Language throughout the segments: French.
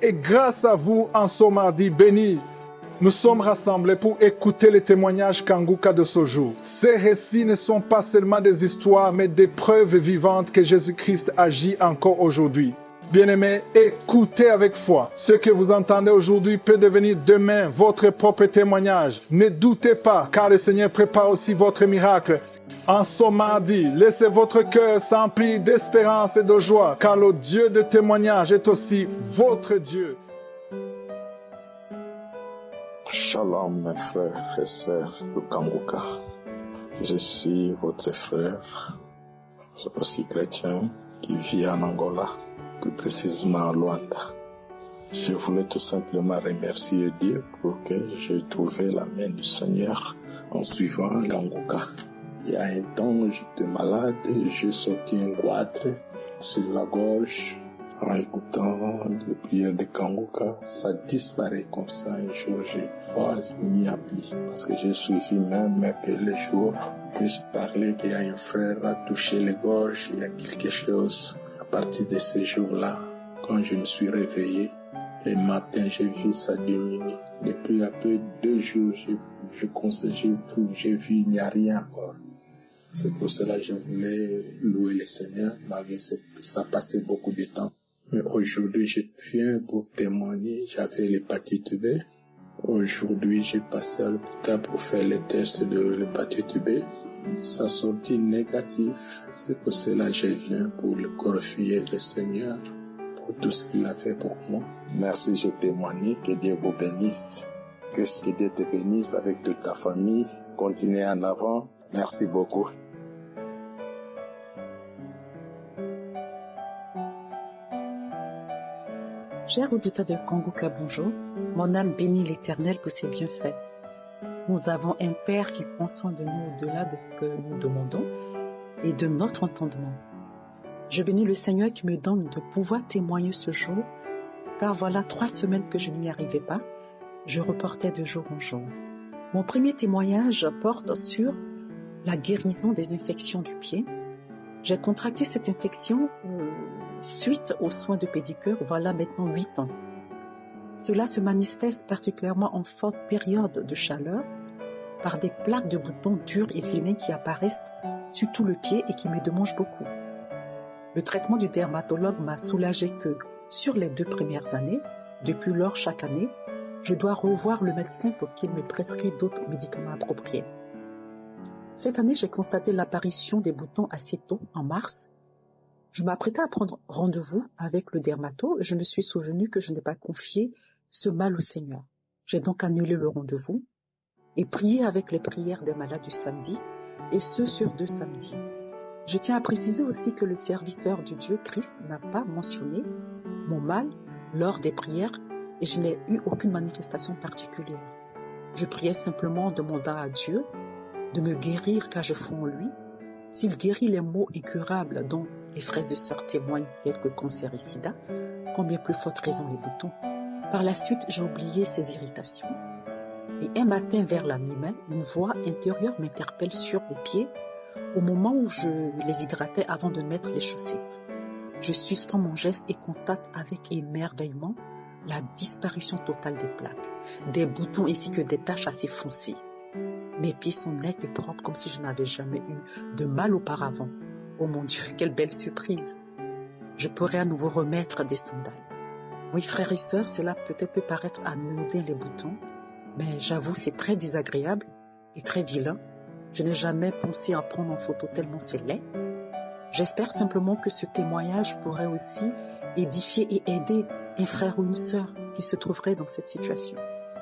et grâce à vous, en ce mardi béni, nous sommes rassemblés pour écouter les témoignages Kanguka de ce jour. Ces récits ne sont pas seulement des histoires, mais des preuves vivantes que Jésus-Christ agit encore aujourd'hui. Bien-aimés, écoutez avec foi. Ce que vous entendez aujourd'hui peut devenir demain votre propre témoignage. Ne doutez pas, car le Seigneur prépare aussi votre miracle. En ce mardi, laissez votre cœur s'emplir d'espérance et de joie, car le Dieu de témoignage est aussi votre Dieu. Shalom mes frères et sœurs de Kanguka. Je suis votre frère, aussi chrétien, qui vit en Angola, plus précisément à Luanda. Je voulais tout simplement remercier Dieu pour que j'ai trouvé la main du Seigneur en suivant Kanguka. Il y a un temps, j'étais malade, j'ai sorti un goitre sur la gorge. En écoutant les prières de Kanguka, ça disparaît comme ça. Un jour, j'ai mis à pied parce que j'ai suivi même que les jours que je parlais qu'il y a un frère à toucher les gorges, il y a quelque chose. À partir de ces jours-là, quand je me suis réveillé, le matin, j'ai vu ça diminuer. Depuis à peu 2 jours, j'ai vu, il n'y a rien encore. C'est pour cela que je voulais louer le Seigneur, malgré que ça passait beaucoup de temps. Mais aujourd'hui, je viens pour témoigner. J'avais l'hépatite B. Aujourd'hui, j'ai passé à l'hôpital pour faire les tests de l'hépatite B. Ça sortit négatif. C'est pour cela que je viens pour le glorifier le Seigneur pour tout ce qu'il a fait pour moi. Merci, j'ai témoigné. Que Dieu vous bénisse. Que Dieu te bénisse avec toute ta famille. Continuez en avant. Merci beaucoup. Chers auditeurs de Kanguka, bonjour. Mon âme bénit l'Éternel pour ses bienfaits. Nous avons un Père qui prend soin de nous au-delà de ce que nous demandons et de notre entendement. Je bénis le Seigneur qui me donne de pouvoir témoigner ce jour, car voilà 3 semaines que je n'y arrivais pas. Je reportais de jour en jour. Mon premier témoignage porte sur la guérison des infections du pied. J'ai contracté cette infection suite aux soins de pédicure, voilà maintenant 8 ans. Cela se manifeste particulièrement en forte période de chaleur par des plaques de boutons durs et vilains qui apparaissent sur tout le pied et qui me démangent beaucoup. Le traitement du dermatologue m'a soulagé que sur les 2 premières années, depuis lors chaque année, je dois revoir le médecin pour qu'il me prescrit d'autres médicaments appropriés. Cette année, j'ai constaté l'apparition des boutons assez tôt, en mars. Je m'apprêtais à prendre rendez-vous avec le dermato et je me suis souvenu que je n'ai pas confié ce mal au Seigneur. J'ai donc annulé le rendez-vous et prié avec les prières des malades du samedi, et ce sur 2 samedis. Je tiens à préciser aussi que le serviteur du Dieu Christ n'a pas mentionné mon mal lors des prières et je n'ai eu aucune manifestation particulière. Je priais simplement en demandant à Dieu de me guérir car je foi en lui. S'il guérit les maux incurables dont les frères et sœurs témoignent tels que cancer et sida, combien plus forte raison les boutons. Par la suite, j'ai oublié ces irritations. Et un matin vers la mi-mai, une voix intérieure m'interpelle sur les pieds au moment où je les hydratais avant de mettre les chaussettes. Je suspends mon geste et constate avec émerveillement la disparition totale des plaques, des boutons ainsi que des taches assez foncées. Mes pieds sont nets et propres comme si je n'avais jamais eu de mal auparavant. Oh mon Dieu, quelle belle surprise! Je pourrais à nouveau remettre des sandales. Oui, frères et sœurs, cela peut-être peut paraître anodin les boutons, mais j'avoue c'est très désagréable et très vilain. Je n'ai jamais pensé en prendre en photo tellement c'est laid. J'espère simplement que ce témoignage pourrait aussi édifier et aider un frère ou une sœur qui se trouverait dans cette situation.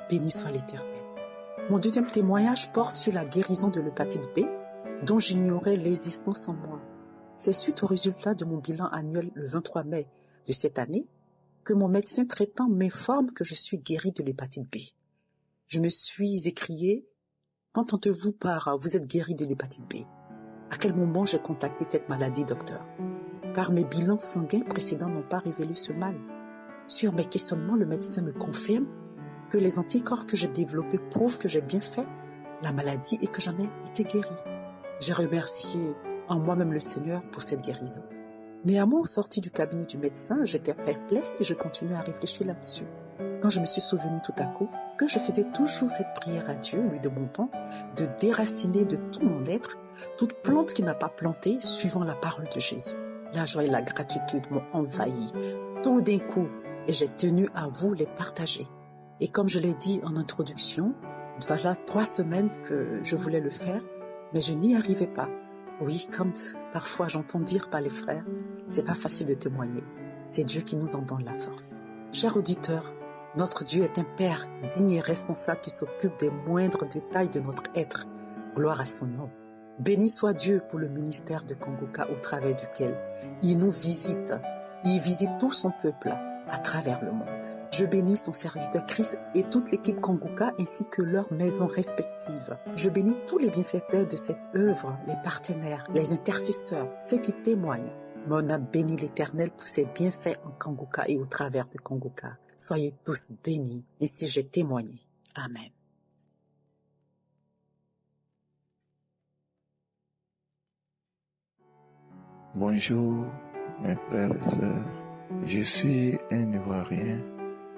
Béni soit l'Éternel. Mon deuxième témoignage porte sur la guérison de l'hépatite B, dont j'ignorais l'existence en moi. C'est suite au résultat de mon bilan annuel le 23 mai de cette année que mon médecin traitant m'informe que je suis guérie de l'hépatite B. Je me suis écrié « Qu'entendez-vous par « vous êtes guérie de l'hépatite B » À quel moment j'ai contacté cette maladie, docteur? Car mes bilans sanguins précédents n'ont pas révélé ce mal. Sur mes questionnements, le médecin me confirme que les anticorps que j'ai développés prouvent que j'ai bien fait la maladie et que j'en ai été guérie. J'ai remercié en moi-même le Seigneur pour cette guérison. Néanmoins, au sorti du cabinet du médecin, j'étais perplexe et je continuais à réfléchir là-dessus. Quand je me suis souvenu tout à coup que je faisais toujours cette prière à Dieu, lui demandant de déraciner de tout mon être toute plante qui n'a pas planté suivant la parole de Jésus. La joie et la gratitude m'ont envahi tout d'un coup et j'ai tenu à vous les partager. Et comme je l'ai dit en introduction, voilà 3 semaines que je voulais le faire, mais je n'y arrivais pas. Oui, comme parfois j'entends dire par les frères, c'est pas facile de témoigner. C'est Dieu qui nous en donne la force. Chers auditeurs, notre Dieu est un Père digne et responsable qui s'occupe des moindres détails de notre être. Gloire à son nom. Béni soit Dieu pour le ministère de Kongoka au travers duquel il nous visite. Il visite tout son peuple à travers le monde. Je bénis son serviteur Christ et toute l'équipe Kongoka ainsi que leurs maisons respectives. Je bénis tous les bienfaiteurs de cette œuvre, les partenaires, les intercesseurs, ceux qui témoignent. Mon âme bénit l'Éternel pour ses bienfaits en Kongoka et au travers de Kongoka. Soyez tous bénis, ainsi j'ai témoigné. Amen. Bonjour, mes frères et sœurs. Je suis un Ivoirien,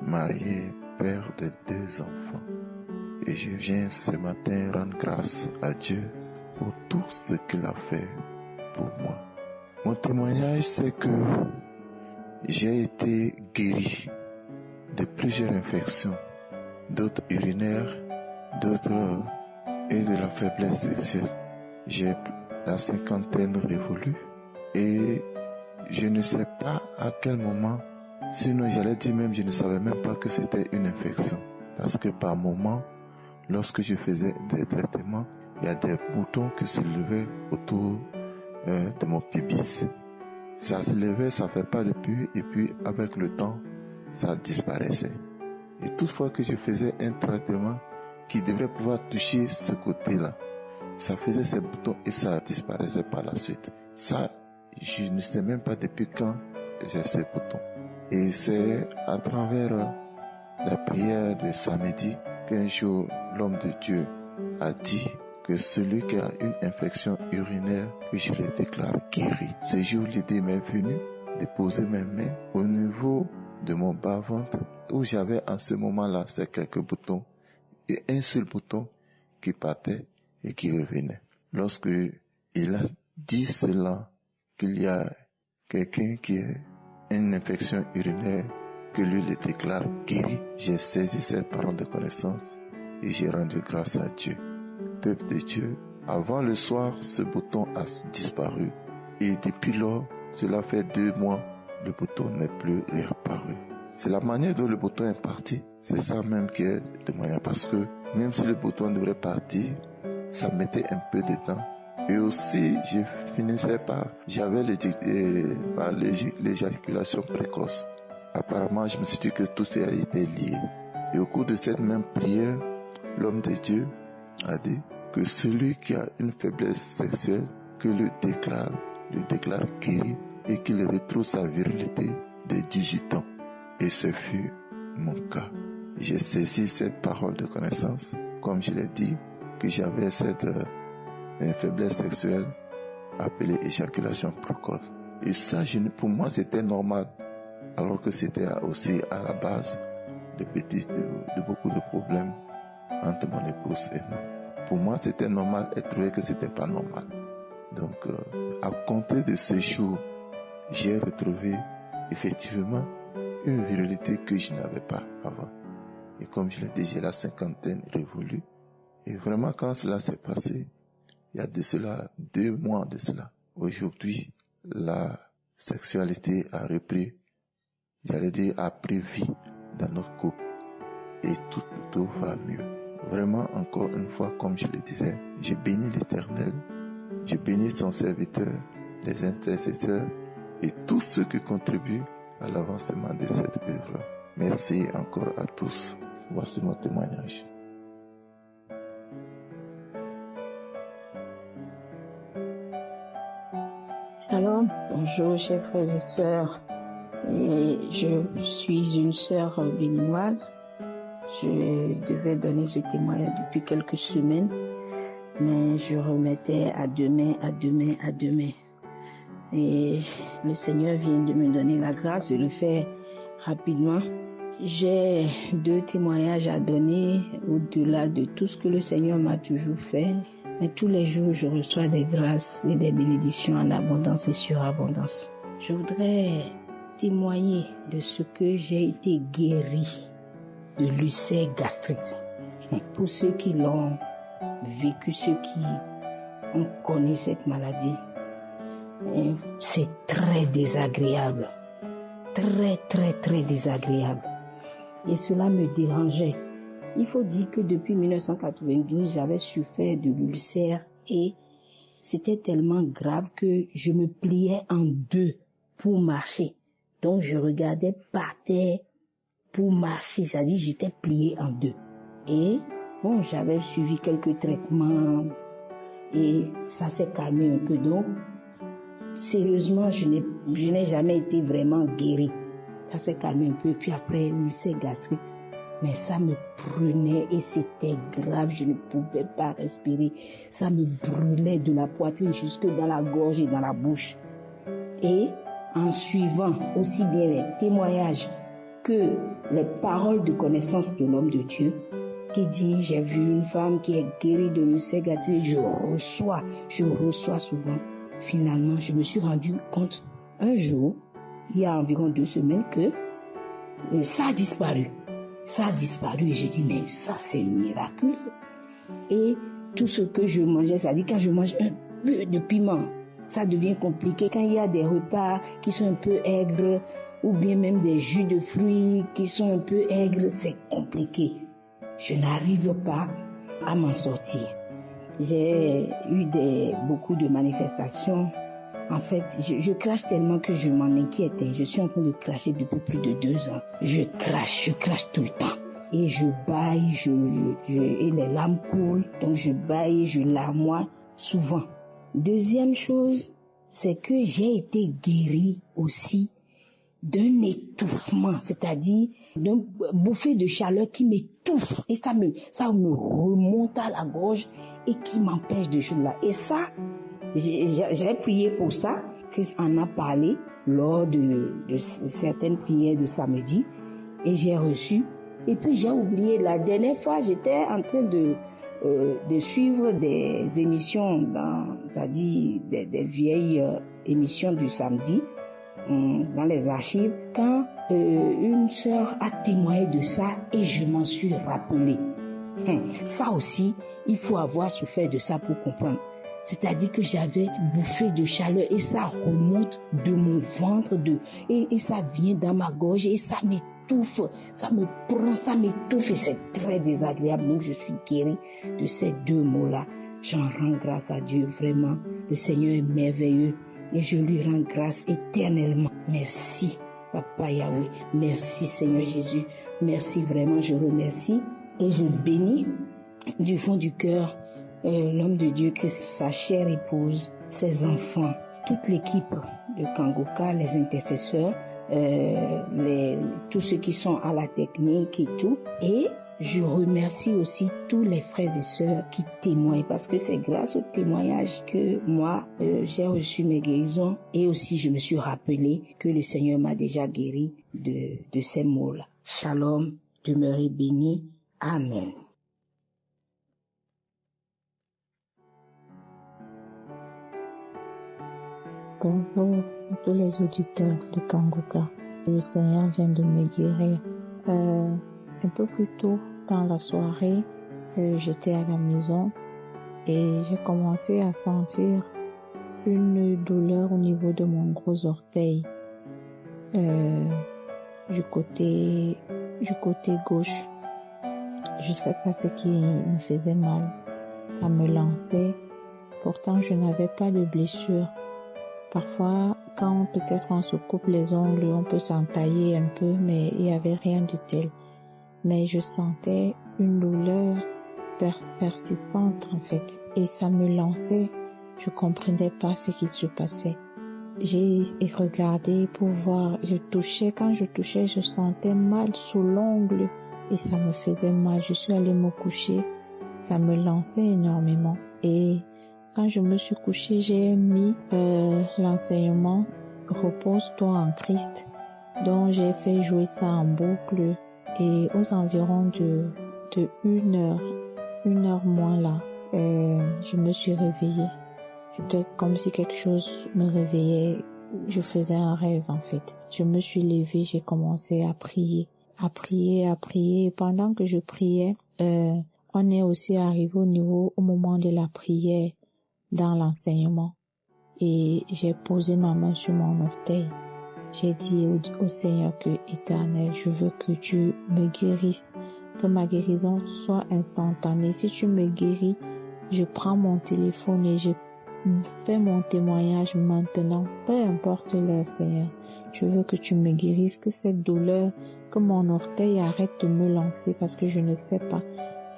marié, père de 2 enfants. Et je viens ce matin rendre grâce à Dieu pour tout ce qu'il a fait pour moi. Mon témoignage, c'est que j'ai été guéri de plusieurs infections, d'autres urinaires, d'autres et de la faiblesse sexuelle. J'ai la 50aine révolue et je ne sais pas à quel moment, sinon j'allais dire même, je ne savais même pas que c'était une infection. Parce que par moment, lorsque je faisais des traitements, il y a des boutons qui se levaient autour de mon pubis. Ça se levait, ça fait pas de pus, et puis avec le temps, ça disparaissait. Et toutefois que je faisais un traitement qui devrait pouvoir toucher ce côté-là, ça faisait ces boutons et ça disparaissait par la suite. Ça, je ne sais même pas depuis quand j'ai ces boutons. Et c'est à travers la prière de samedi qu'un jour l'homme de Dieu a dit que celui qui a une infection urinaire, que je le déclare guéri. Ce jour, l'idée m'est venue de poser mes mains au niveau de mon bas-ventre où j'avais en ce moment-là ces quelques boutons et un seul bouton qui partait et qui revenait. Lorsque il a dit cela, qu'il y a quelqu'un qui a une infection urinaire, que lui le déclare guéri, j'ai saisi cette parole de connaissance et j'ai rendu grâce à Dieu. Peuple de Dieu, avant le soir, ce bouton a disparu et depuis lors, cela fait 2 mois, le bouton n'est plus réapparu. C'est la manière dont le bouton est parti, c'est ça même qui est le moyen, parce que même si le bouton devrait partir, ça mettait un peu de temps. Et aussi, je finissais par, j'avais l'éjaculation précoce. Apparemment, je me suis dit que tout ça était lié. Et au cours de cette même prière, l'homme de Dieu a dit que celui qui a une faiblesse sexuelle, que le déclare guéri et qu'il retrouve sa virilité de 18 ans. Et ce fut mon cas. J'ai saisi cette parole de connaissance, comme je l'ai dit, que j'avais cette faiblesse sexuelle appelée éjaculation précoce. Et ça, pour moi, c'était normal, alors que c'était aussi à la base de beaucoup de problèmes entre mon épouse et moi. Pour moi, c'était normal et trouvait que c'était pas normal. Donc, à compter de ce jour, j'ai retrouvé effectivement une virilité que je n'avais pas avant. Et comme je l'ai dit, j'ai la 50aine révolue. Et vraiment, quand cela s'est passé, il y a de cela 2 mois de cela. Aujourd'hui, la sexualité a repris, j'allais dire, a pris vie dans notre couple. Et tout va mieux. Vraiment, encore une fois, comme je le disais, je bénis l'Éternel, je bénis son serviteur, les intercesseurs et tous ceux qui contribuent à l'avancement de cette œuvre. Merci encore à tous. Voici mon témoignage. Shalom, bonjour chers frères et sœurs. Et je suis une sœur béninoise. Je devais donner ce témoignage depuis quelques semaines, mais je remettais à demain. Et le Seigneur vient de me donner la grâce de le faire rapidement. J'ai 2 témoignages à donner au-delà de tout ce que le Seigneur m'a toujours fait. Mais tous les jours, je reçois des grâces et des bénédictions en abondance et surabondance. Je voudrais témoigner de ce que j'ai été guéri de l'ulcère gastrique. Pour ceux qui l'ont vécu, ceux qui ont connu cette maladie, c'est très désagréable. Très, très, très désagréable. Et cela me dérangeait. Il faut dire que depuis 1992, j'avais souffert de l'ulcère et c'était tellement grave que je me pliais en 2 pour marcher. Donc je regardais par terre pour marcher, c'est-à-dire j'étais plié en 2. Et bon, j'avais suivi quelques traitements et ça s'est calmé un peu. Donc, sérieusement, je n'ai jamais été vraiment guéri. Ça s'est calmé un peu. Puis après, l'ulcère gastrique, mais ça me prenait et c'était grave. Je ne pouvais pas respirer. Ça me brûlait de la poitrine jusque dans la gorge et dans la bouche. Et en suivant aussi bien les témoignages que les paroles de connaissance de l'homme de Dieu, qui dit, j'ai vu une femme qui est guérie de l'ulcère gastrique, je reçois souvent. Finalement, je me suis rendu compte un jour, il y a environ 2 semaines, que ça a disparu. Ça a disparu et j'ai dit, mais ça c'est miraculeux. Et tout ce que je mangeais, c'est-à-dire quand je mange un peu de piment, ça devient compliqué. Quand il y a des repas qui sont un peu aigres, ou bien même des jus de fruits qui sont un peu aigres, c'est compliqué. Je n'arrive pas à m'en sortir. J'ai eu beaucoup de manifestations. En fait, je crache tellement que je m'en inquiétais. Je suis en train de cracher depuis plus de 2 ans. Je crache tout le temps. Et je bâille, et les larmes coulent. Donc je bâille, je larmoie souvent. Deuxième chose, c'est que j'ai été guérie aussi d'un étouffement, c'est-à-dire d'un bouffée de chaleur qui m'étouffe. Et ça me remonte à la gorge et qui m'empêche de jouer là. Et ça, j'ai prié pour ça. Christ en a parlé lors de certaines prières de samedi et j'ai reçu. Et puis j'ai oublié, la dernière fois, j'étais en train de suivre des émissions c'est-à-dire des vieilles émissions du samedi dans les archives, quand une sœur a témoigné de ça et je m'en suis rappelé. Ça aussi, il faut avoir souffert de ça pour comprendre. C'est-à-dire que j'avais bouffé de chaleur et ça remonte de mon ventre et ça vient dans ma gorge et ça m'étouffe, ça me prend, ça m'étouffe et c'est très désagréable. Donc je suis guérie de ces 2 mots-là. J'en rends grâce à Dieu, vraiment. Le Seigneur est merveilleux et je lui rends grâce éternellement. Merci, Papa Yahweh. Merci, Seigneur Jésus. Merci vraiment, je remercie et je bénis du fond du cœur l'homme de Dieu, Christ, sa chère épouse, ses enfants, toute l'équipe de Kangoka, les intercesseurs, tous ceux qui sont à la technique et tout. Et je remercie aussi tous les frères et sœurs qui témoignent parce que c'est grâce au témoignage que moi, j'ai reçu mes guérisons et aussi je me suis rappelé que le Seigneur m'a déjà guéri de ces maux-là. Shalom, demeurez bénis. Amen. Bonjour à tous les auditeurs de Kangoka. Le Seigneur vient de me guérir. Un peu plus tôt dans la soirée, j'étais à la maison et j'ai commencé à sentir une douleur au niveau de mon gros orteil, du côté gauche. Je sais pas ce qui me faisait mal. Ça me lançait. Pourtant, je n'avais pas de blessure. Parfois, quand peut-être on se coupe les ongles, on peut s'entailler un peu, mais il n'y avait rien de tel. Mais je sentais une douleur persistante en fait, et ça me lançait. Je comprenais pas ce qui se passait. J'ai regardé pour voir, quand je touchais, je sentais mal sous l'ongle et ça me faisait mal. Je suis allée me coucher, ça me lançait énormément et Quand je me suis couchée, j'ai mis l'enseignement « Repose-toi en Christ » dont j'ai fait jouer ça en boucle et aux environs de 1 heure moins là, je me suis réveillée. C'était comme si quelque chose me réveillait. Je faisais un rêve en fait. Je me suis levée, j'ai commencé à prier. Et pendant que je priais, on est aussi arrivé au moment de la prière dans l'enseignement. Et j'ai posé ma main sur mon orteil. J'ai dit au Seigneur que, Éternel, je veux que tu me guérisses, que ma guérison soit instantanée. Si tu me guéris, je prends mon téléphone et je fais mon témoignage maintenant, peu importe l'heure, Seigneur. Je veux que tu me guérisses, que cette douleur, que mon orteil arrête de me lancer parce que je ne sais pas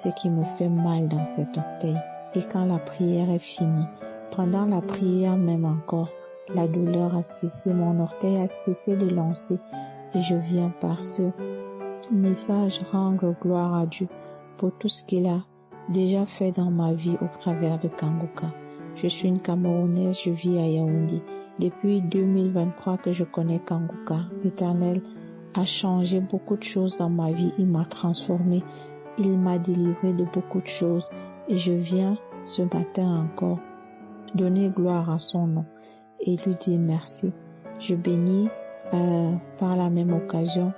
ce qui me fait mal dans cet orteil. Et quand la prière est finie, pendant la prière même encore, la douleur a cessé, mon orteil a cessé de lancer et je viens par ce message rendre gloire à Dieu pour tout ce qu'il a déjà fait dans ma vie au travers de Kanguka. Je suis une Camerounaise, je vis à Yaoundé. Depuis 2023 que je connais Kanguka, l'Éternel a changé beaucoup de choses dans ma vie, il m'a transformée, il m'a délivré de beaucoup de choses et je viens ce matin encore donner gloire à son nom et lui dire merci. Je bénis par la même occasion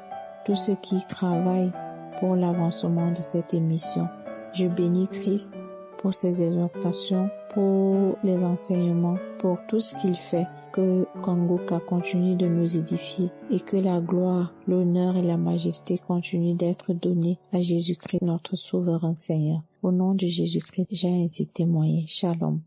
tous ceux qui travaillent pour l'avancement de cette émission. Je bénis Christ pour ses exhortations, pour les enseignements, pour tout ce qu'il fait. Que Kanguka continue de nous édifier et que la gloire, l'honneur et la majesté continuent d'être donnés à Jésus-Christ, notre souverain Seigneur. Au nom de Jésus-Christ, j'ai ainsi témoigné. Shalom.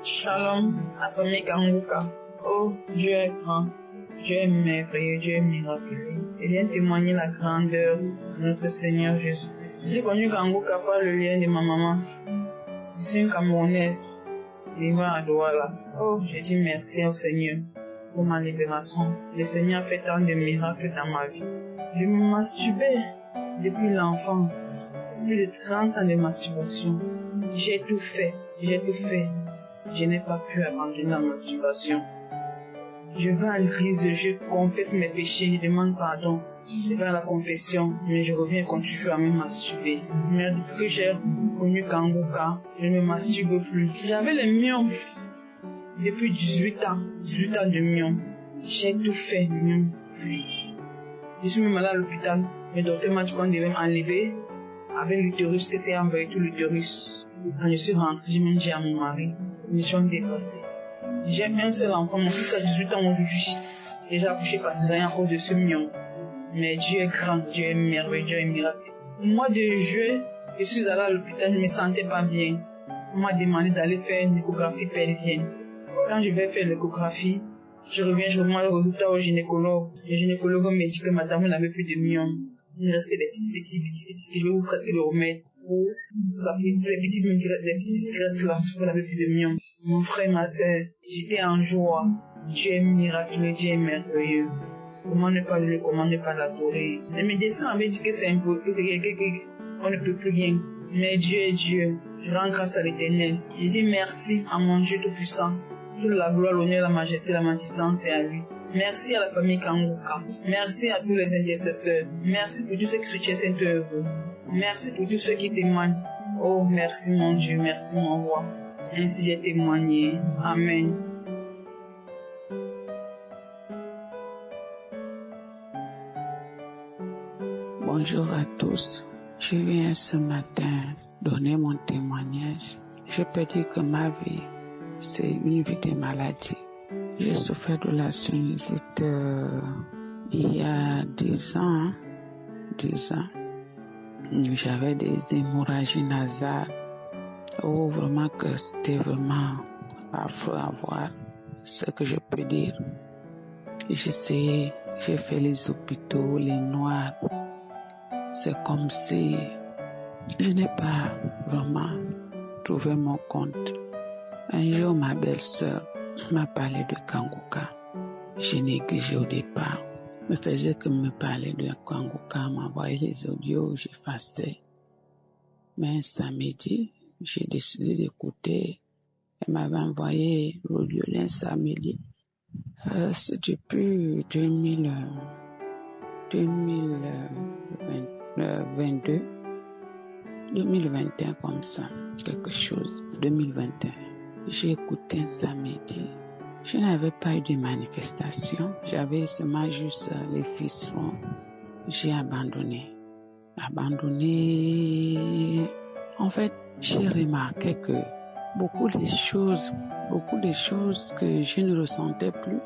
Shalom, appelé Kanguka. Oh, Dieu est grand, Dieu est merveilleux, Dieu est miraculeux. Et viens témoigner la grandeur de notre Seigneur Jésus-Christ. J'ai connu Kanguka par le lien de ma maman. Je suis une Camerounaise, vivant à Douala. Oh, je dis merci au Seigneur pour ma libération. Le Seigneur a fait tant de miracles dans ma vie. Je me masturbais depuis l'enfance. Plus de 30 ans de masturbation. J'ai tout fait. Je n'ai pas pu abandonner la masturbation. Je vais à l'église, je confesse mes péchés, je demande pardon. Je vais à la confession, mais je reviens et continue à me masturber. Mais depuis que j'ai connu Kanguka, je ne me masturbe plus. J'avais les myomes depuis 18 ans de myomes. J'ai tout fait, myomes. Je suis même allé à l'hôpital. Le docteur m'a dit qu'on devait m'enlever avec l'utérus, que c'est envoyé tout l'utérus. Quand je suis rentrée, j'ai même dit à mon mari, mission dépassée. J'ai un seul enfant, mon fils a 18 ans aujourd'hui. Déjà accouché par ses années à cause de ce mignon. Mais Dieu est grand, Dieu est merveilleux, Dieu est miraculeux. Au mois de juillet, je suis allée à l'hôpital, je ne me sentais pas bien. On m'a demandé d'aller faire une échographie pelvienne. Quand je vais faire l'échographie, je reviens le résultat au gynécologue. Le gynécologue me dit que madame, vous n'avez plus de myome. Il ne reste que des petits, je vais vous presque le remettre. Les petits qui restent là, vous n'avez plus de myome. Mon frère et ma soeur, j'étais en joie. Dieu est miraculeux, Dieu est merveilleux. Comment ne pas le, comment ne pas l'adorer. Les médecins avaient dit que c'est impossible, qu'on ne peut plus rien. Mais Dieu est Dieu. Je rends grâce à l'Éternel. Je dis merci à mon Dieu Tout-Puissant. Toute la gloire, l'honneur, la majesté, la magnificence est à lui. Merci à la famille Kanguka. Merci à tous les intercesseurs. Merci pour tous ceux qui soutiennent cette œuvre. Merci pour tous ceux qui témoignent. Oh, merci mon Dieu, merci mon roi. Ainsi j'ai témoigné. Amen. Bonjour à tous. Je viens ce matin donner mon témoignage. Je peux dire que ma vie, c'est une vie de maladie. J'ai souffert de la sinusite il y a 10 ans. J'avais des hémorragies nasales. Oh, vraiment que c'était vraiment affreux à voir. Ce que je peux dire. J'ai fait les hôpitaux, les noirs. C'est comme si je n'ai pas vraiment trouvé mon compte. Un jour, ma belle-sœur m'a parlé de Kanguka. J'ai négligé au départ. me faisait que me parler de Kanguka, m'envoyer les audios, j'effaçais. Mais un samedi, j'ai décidé d'écouter. Elle m'avait envoyé l'audio un samedi. C'est depuis 2022, 2021 comme ça, quelque chose, 2021. J'ai écouté un samedi. Je n'avais pas eu de manifestation. J'avais seulement juste les ficelons. J'ai abandonné. En fait, j'ai remarqué que beaucoup de choses que je ne ressentais plus,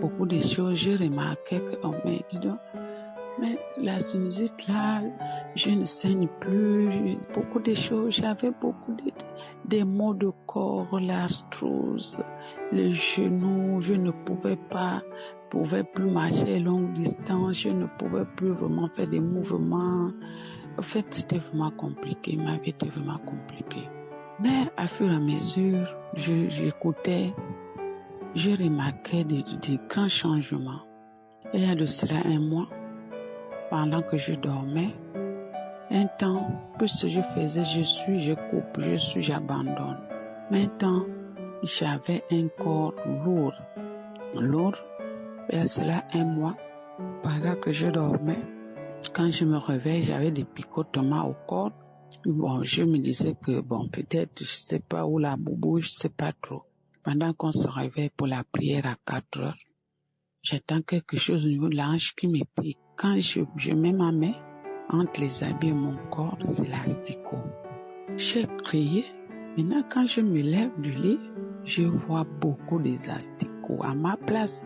beaucoup de choses, j'ai remarqué que, oh, mais dis donc, mais la sinusite là, je ne saigne plus, beaucoup de choses, j'avais beaucoup de maux de corps, l'arthrose, les genoux, je ne pouvais plus marcher longue distance, je ne pouvais plus vraiment faire des mouvements. En fait, c'était vraiment compliqué, ma vie était vraiment compliquée. Mais à fur et à mesure, j'écoutais, je remarquais des grands changements. Il y a de cela un mois, pendant que je dormais, un temps, plus je faisais, je coupe, j'abandonne. Maintenant, j'avais un corps lourd. Il y a cela un mois, pendant que je dormais, quand je me réveille, j'avais des picotements au corps. Bon, je me disais que, peut-être, je sais pas où la boubou, je sais pas trop. Pendant qu'on se réveille pour la prière à 4 heures, j'attends quelque chose au niveau de la hanche qui me pique. Quand je mets ma main entre les habits et mon corps, c'est l'asticot. J'ai crié. Maintenant, quand je me lève du lit, je vois beaucoup d'asticots à ma place.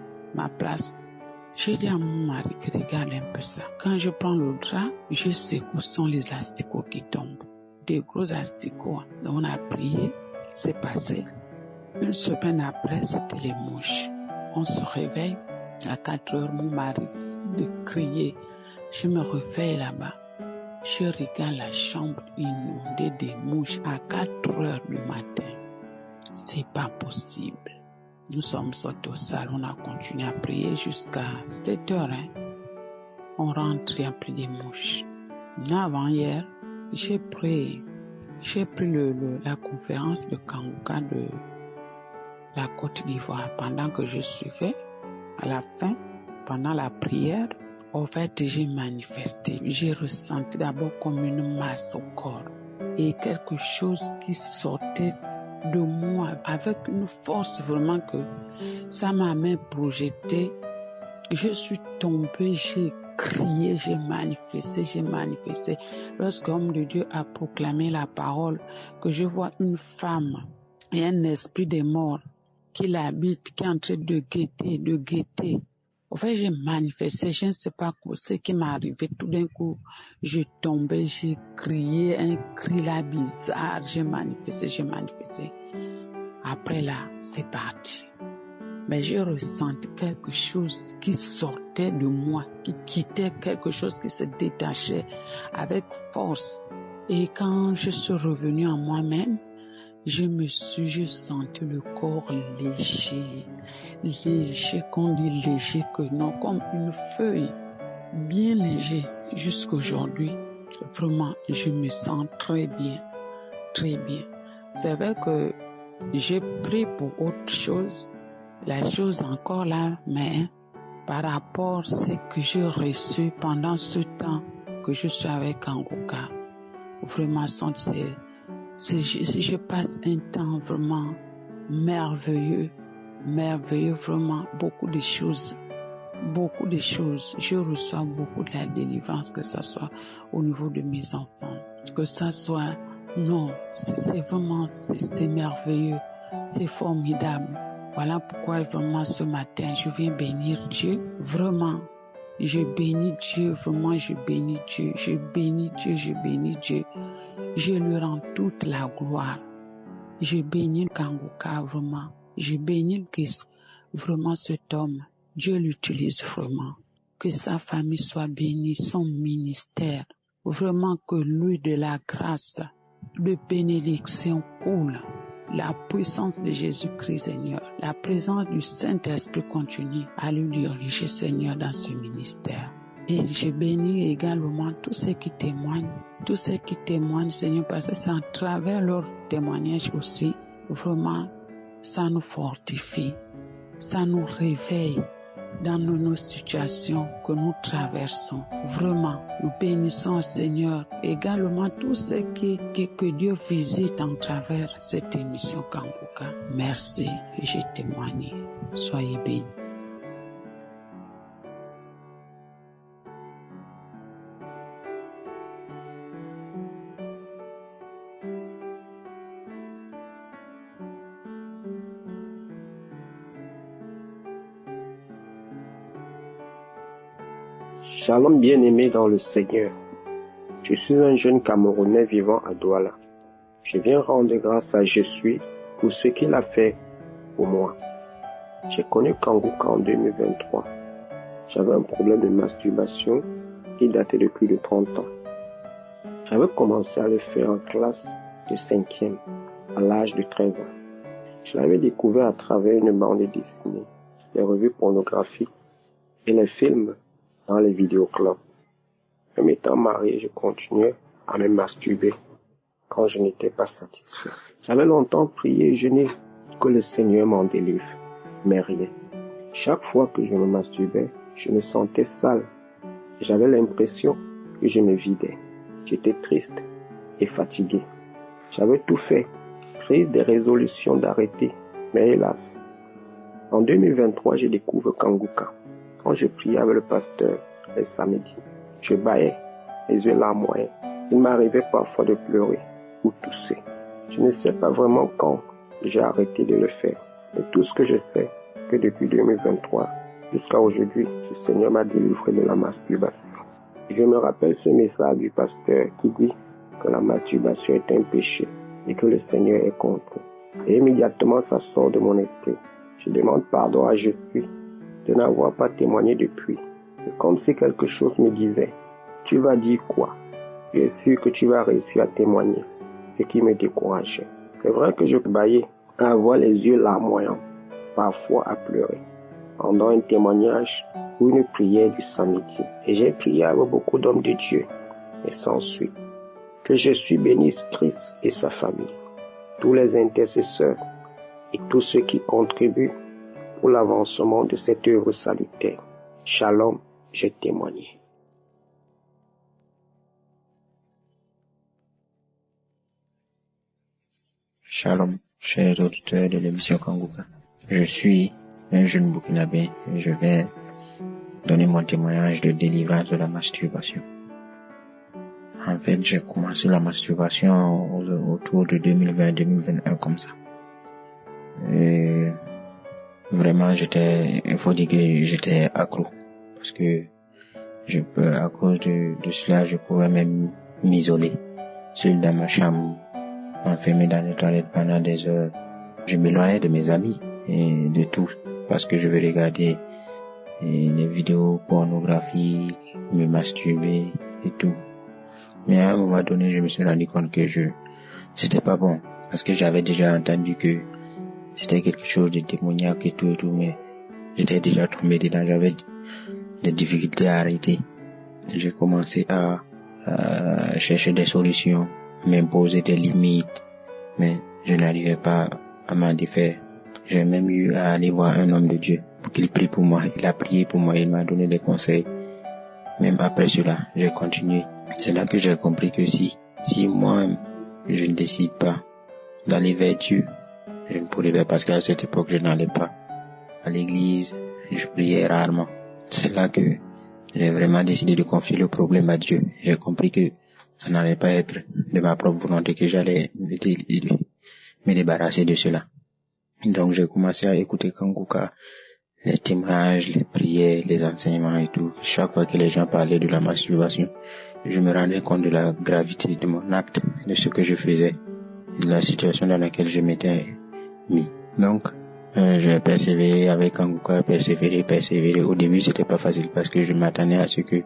J'ai dit à mon mari que regarde un peu ça. Quand je prends le drap, je sais où sont les asticots qui tombent. Des gros asticots. On a prié, c'est passé. Une semaine après, c'était les mouches. On se réveille à 4 heures, mon mari de crier. Je me réveille là-bas. Je regarde la chambre inondée des mouches à 4 heures du matin. C'est pas possible. Nous sommes sortis au salon, on a continué à prier jusqu'à 7 heures. On rentre, il n'y a plus de mouches. Avant hier, j'ai pris la conférence de Kanguka de la Côte d'Ivoire pendant que je suivais. À la fin, pendant la prière, en fait, j'ai manifesté. J'ai ressenti d'abord comme une masse au corps et quelque chose qui sortait de moi avec une force vraiment que ça m'a même projeté. Je suis tombée, j'ai crié, j'ai manifesté. Lorsque l'homme de Dieu a proclamé la parole, que je vois une femme et un esprit de mort qui l'habite, qui est en train de guetter. En fait, j'ai manifesté, je ne sais pas ce qui m'est arrivé. Tout d'un coup, je tombais, j'ai crié, un cri là bizarre, j'ai manifesté. Après là, c'est parti. Mais j'ai ressenti quelque chose qui sortait de moi, qui quittait quelque chose qui se détachait avec force. Et quand je suis revenue en moi-même, j'ai senti le corps léger, qu'on dit léger que non, comme une feuille, bien léger. Jusqu'aujourd'hui, vraiment, je me sens très bien. C'est vrai que j'ai pris pour autre chose, la chose encore là, mais par rapport à ce que j'ai reçu pendant ce temps que je suis avec Kanguka, vraiment, je passe un temps vraiment merveilleux, vraiment beaucoup de choses. Je reçois beaucoup de la délivrance, que ça soit au niveau de mes enfants, que ça soit, c'est merveilleux, c'est formidable. Voilà pourquoi vraiment ce matin, je viens bénir Dieu, vraiment. Je bénis Dieu, vraiment, je bénis Dieu. Je lui rends toute la gloire. Je bénis Kanguka, vraiment. Je bénis vraiment cet homme. Dieu l'utilise vraiment. Que sa famille soit bénie, son ministère. Vraiment que l'huile de la grâce, de bénédiction coule la puissance de Jésus-Christ, Seigneur, la présence du Saint-Esprit continue à lui diriger, Seigneur, dans ce ministère. Et je bénis également tous ceux qui témoignent, Seigneur, parce que c'est à travers leur témoignage aussi, vraiment, ça nous fortifie, ça nous réveille dans nos situations que nous traversons. Vraiment, nous bénissons, Seigneur, également tous ceux que Dieu visite en travers cette émission Kanguka. Merci et je témoigne. Soyez bénis. Shalom bien-aimé dans le Seigneur. Je suis un jeune Camerounais vivant à Douala. Je viens rendre grâce à Jésus pour ce qu'il a fait pour moi. J'ai connu Kanguka en 2023. J'avais un problème de masturbation qui datait de plus de 30 ans. J'avais commencé à le faire en classe de 5e à l'âge de 13 ans. Je l'avais découvert à travers une bande dessinée, les revues pornographiques et les films dans les vidéoclubs. Même étant marié, je continuais à me masturber quand je n'étais pas satisfait. J'avais longtemps prié et jeûné que le Seigneur m'en délivre, mais rien. Chaque fois que je me masturbais, je me sentais sale. J'avais l'impression que je me vidais. J'étais triste et fatigué. J'avais tout fait, prise des résolutions d'arrêter, mais hélas. En 2023, je découvre Kanguka. Quand je priais avec le pasteur les samedis, je bâillais, les yeux larmoyants. Il m'arrivait parfois de pleurer ou tousser. Je ne sais pas vraiment quand j'ai arrêté de le faire. Mais tout ce que je fais, que depuis 2023 jusqu'à aujourd'hui, le Seigneur m'a délivré de la masturbation. Je me rappelle ce message du pasteur qui dit que la masturbation est un péché et que le Seigneur est contre. Et immédiatement ça sort de mon esprit. Je demande pardon à Jésus de n'avoir pas témoigné depuis. C'est comme si quelque chose me disait, tu vas dire quoi? Je suis sûr que tu vas réussir à témoigner, ce qui me décourageait. C'est vrai que je bâillais à avoir les yeux larmoyants, parfois à pleurer, pendant un témoignage ou une prière du samedi. Et j'ai prié avec beaucoup d'hommes de Dieu, et sans suite. Que Jésus bénisse Christ et sa famille, tous les intercesseurs et tous ceux qui contribuent pour l'avancement de cette œuvre salutaire. Shalom, j'ai témoigné. Shalom, chers auditeurs de l'émission Kanguka. Je suis un jeune Burkinabé et je vais donner mon témoignage de délivrance de la masturbation. En fait, j'ai commencé la masturbation autour de 2020-2021 comme ça. Et vraiment, il faut dire que j'étais accro. Parce que à cause de cela, je pouvais même m'isoler seul dans ma chambre, enfermé dans les toilettes pendant des heures. Je m'éloignais de mes amis et de tout parce que je veux regarder les vidéos pornographiques, me masturber et tout. Mais à un moment donné, je me suis rendu compte que c'était pas bon parce que j'avais déjà entendu que c'était quelque chose de démoniaque et tout, mais j'étais déjà tombé dedans, j'avais des difficultés à arrêter. J'ai commencé à chercher des solutions, m'imposer des limites, mais je n'arrivais pas à m'en défaire. J'ai même eu à aller voir un homme de Dieu pour qu'il prie pour moi. Il a prié pour moi, il m'a donné des conseils. Même après cela, j'ai continué. C'est là que j'ai compris que si moi, je ne décide pas d'aller vers Dieu, je ne pourrais pas, parce qu'à cette époque, je n'allais pas à l'église, je priais rarement. C'est là que j'ai vraiment décidé de confier le problème à Dieu. J'ai compris que ça n'allait pas être de ma propre volonté que j'allais me débarrasser de cela. Donc j'ai commencé à écouter Kanguka, les témoignages, les prières, les enseignements et tout. Chaque fois que les gens parlaient de la masturbation, je me rendais compte de la gravité de mon acte, de ce que je faisais, de la situation dans laquelle je m'étais mis. Donc, j'ai persévéré avec Kanguka, persévéré. Au début, c'était pas facile parce que je m'attendais à ce que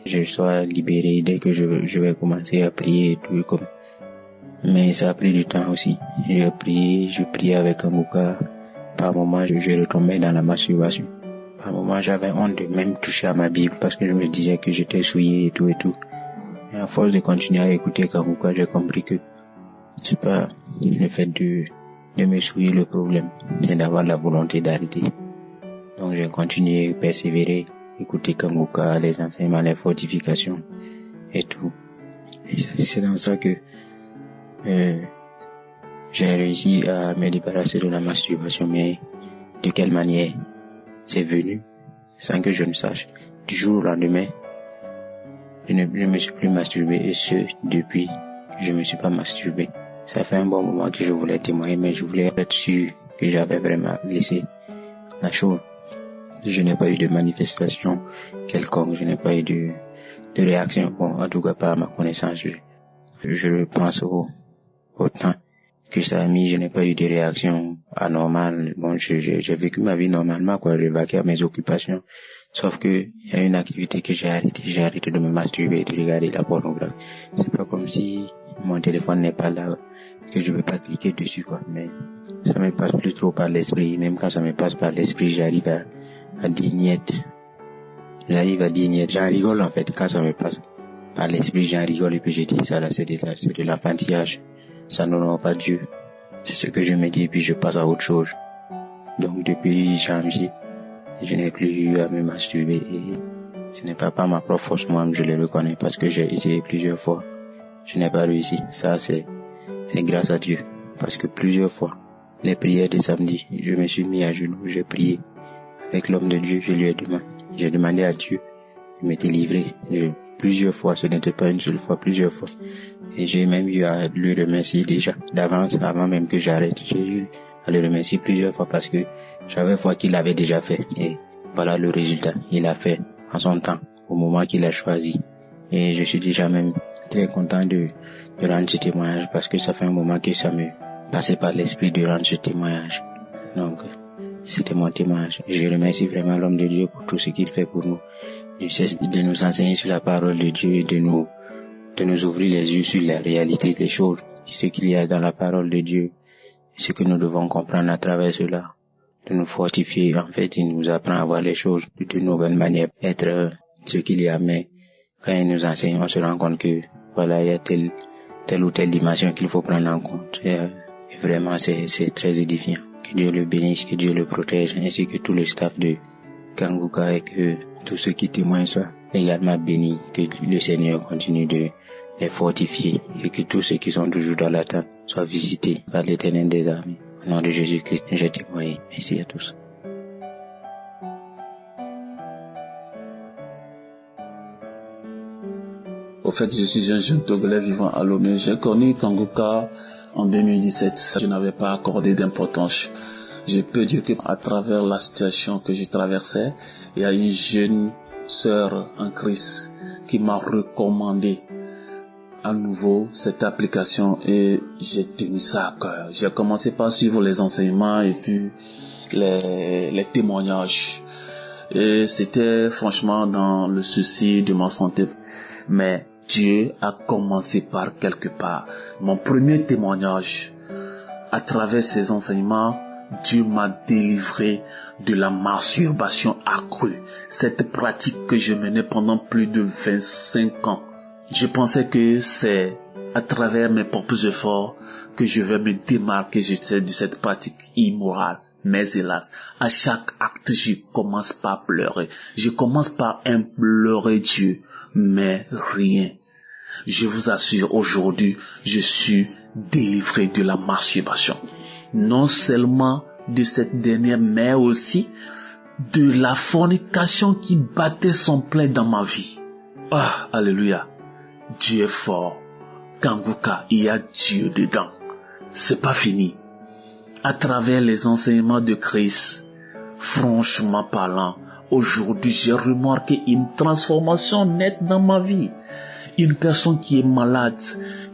je sois libéré dès que je vais commencer à prier et tout. Mais ça a pris du temps aussi. Je priais avec Kanguka. Par moments, je retombais dans la masturbation. Par moments, j'avais honte de même toucher à ma Bible parce que je me disais que j'étais souillé et tout et tout. Et à force de continuer à écouter Kanguka, j'ai compris que c'est pas le fait de me souiller le problème, c'est d'avoir la volonté d'arrêter. Donc j'ai continué, persévéré, écouter Kanguka, les enseignements, les fortifications et tout. Et c'est dans ça que j'ai réussi à me débarrasser de la masturbation. Mais de quelle manière? C'est venu sans que je ne sache. Du jour au lendemain, je ne me suis plus masturbé, et ce depuis que je me suis pas masturbé. Ça fait un bon moment que je voulais témoigner, mais je voulais être sûr que j'avais vraiment laissé la chose. Je n'ai pas eu de manifestation quelconque, je n'ai pas eu de réaction. Bon, en tout cas pas à ma connaissance. Je pense au temps que ça a mis, je n'ai pas eu de réaction anormale. Bon, j'ai vécu ma vie normalement, quoi. J'ai vaqué à mes occupations. Sauf que il y a une activité que j'ai arrêté de me masturber et de regarder la pornographie. C'est pas comme si mon téléphone n'est pas là, que je veux pas cliquer dessus, quoi. Mais ça me passe plus trop par l'esprit. Même quand ça me passe par l'esprit, j'arrive à dire niet. J'en rigole, en fait, quand ça me passe par l'esprit, j'en rigole et puis je dis ça là, c'est de l'enfantillage. Ça n'honore pas Dieu. C'est ce que je me dis et puis je passe à autre chose. Donc depuis janvier, je n'ai plus eu à me masturber et ce n'est pas par ma propre force, moi je le reconnais, parce que j'ai essayé plusieurs fois. Je n'ai pas réussi. Ça c'est grâce à Dieu. Parce que plusieurs fois, les prières de samedi, je me suis mis à genoux, j'ai prié avec l'homme de Dieu, j'ai demandé à Dieu de me délivrer. Plusieurs fois, ce n'était pas une seule fois, plusieurs fois. Et j'ai même eu à le remercier déjà, d'avance, avant même que j'arrête. J'ai eu à le remercier plusieurs fois parce que j'avais foi qu'il l'avait déjà fait. Et voilà le résultat. Il l'a fait en son temps, au moment qu'il a choisi. Et je suis déjà même très content de rendre ce témoignage parce que ça fait un moment que ça me passait par l'esprit de rendre ce témoignage. Donc, c'était mon témoignage. Je remercie vraiment l'homme de Dieu pour tout ce qu'il fait pour nous. Il cesse de nous enseigner sur la parole de Dieu et de nous ouvrir les yeux sur la réalité des choses, ce qu'il y a dans la parole de Dieu, ce que nous devons comprendre à travers cela, de nous fortifier. En fait, il nous apprend à voir les choses de nouvelles manières, être ce qu'il y a. Mais quand il nous enseigne, on se rend compte que voilà, il y a telle ou telle dimension qu'il faut prendre en compte. Et vraiment, c'est très édifiant. Que Dieu le bénisse, que Dieu le protège, ainsi que tout le staff de Kanguka, et que tous ceux qui témoignent soient également bénis, que le Seigneur continue de les fortifier et que tous ceux qui sont toujours dans l'attente soient visités par l'Éternel des armées. Au nom de Jésus-Christ, je témoigne. Merci à tous. Au fait, je suis un jeune Togolais vivant à Lomé. J'ai connu Kanguka en 2017. Je n'avais pas accordé d'importance. Je peux dire que à travers la situation que j'ai traversée, il y a une jeune sœur en Christ qui m'a recommandé à nouveau cette application et j'ai tenu ça à cœur. J'ai commencé par suivre les enseignements et puis les témoignages. Et c'était franchement dans le souci de ma santé. Mais Dieu a commencé par quelque part. Mon premier témoignage, à travers ces enseignements, Dieu m'a délivré de la masturbation accrue. Cette pratique que je menais pendant plus de 25 ans. Je pensais que c'est à travers mes propres efforts que je vais me démarquer de cette pratique immorale. Mais hélas, à chaque acte, je commence par pleurer. Je commence par implorer Dieu, mais rien. Je vous assure, aujourd'hui, je suis délivré de la masturbation. Non seulement de cette dernière, mais aussi de la fornication qui battait son plein dans ma vie. Ah, alléluia. Dieu est fort. Kanguka, il y a Dieu dedans. C'est pas fini. À travers les enseignements de Christ, franchement parlant, aujourd'hui j'ai remarqué une transformation nette dans ma vie. Une personne qui est malade,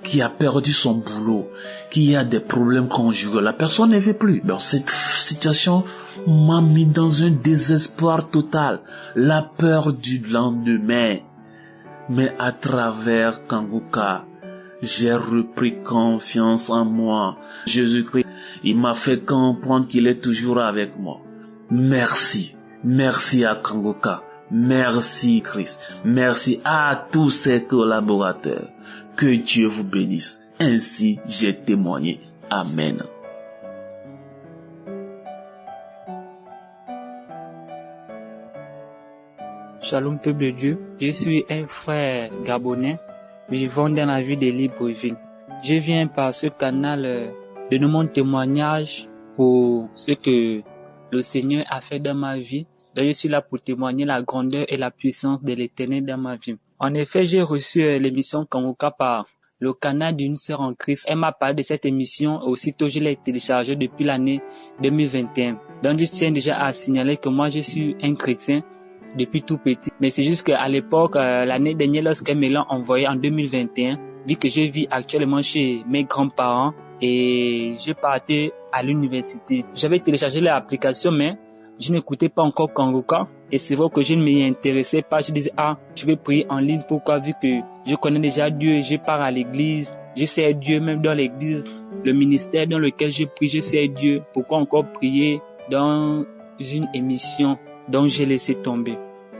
qui a perdu son boulot, qui a des problèmes conjugaux, la personne ne veut plus. Dans cette situation m'a mis dans un désespoir total, la peur du lendemain. Mais à travers Kanguka, j'ai repris confiance en moi. Jésus-Christ, il m'a fait comprendre qu'il est toujours avec moi. Merci. Merci à Kangoka. Merci Christ. Merci à tous ses collaborateurs. Que Dieu vous bénisse. Ainsi j'ai témoigné. Amen. Shalom peuple de Dieu, je suis un frère gabonais vivant dans la ville de Libreville. Je viens par ce canal donner mon témoignage pour ce que le Seigneur a fait dans ma vie. Donc je suis là pour témoigner la grandeur et la puissance de l'Éternel dans ma vie. En effet, j'ai reçu l'émission Kangoka par le canal d'une sœur en Christ. Elle m'a parlé de cette émission, aussitôt je l'ai téléchargée depuis l'année 2021. Donc je tiens déjà à signaler que moi je suis un chrétien depuis tout petit. Mais c'est juste qu'à l'époque, l'année dernière, lorsqu'elle me l'a envoyé en 2021, vu que je vis actuellement chez mes grands-parents et je partais à l'université. J'avais téléchargé l'application, mais je n'écoutais pas encore Kangoka. Et c'est vrai que je ne m'y intéressais pas. Je disais, je vais prier en ligne. Pourquoi? Vu que je connais déjà Dieu, je pars à l'église, je sais Dieu même dans l'église, le ministère dans lequel je prie, je sais Dieu. Pourquoi encore prier dans une émission? Donc j'ai laissé tomber.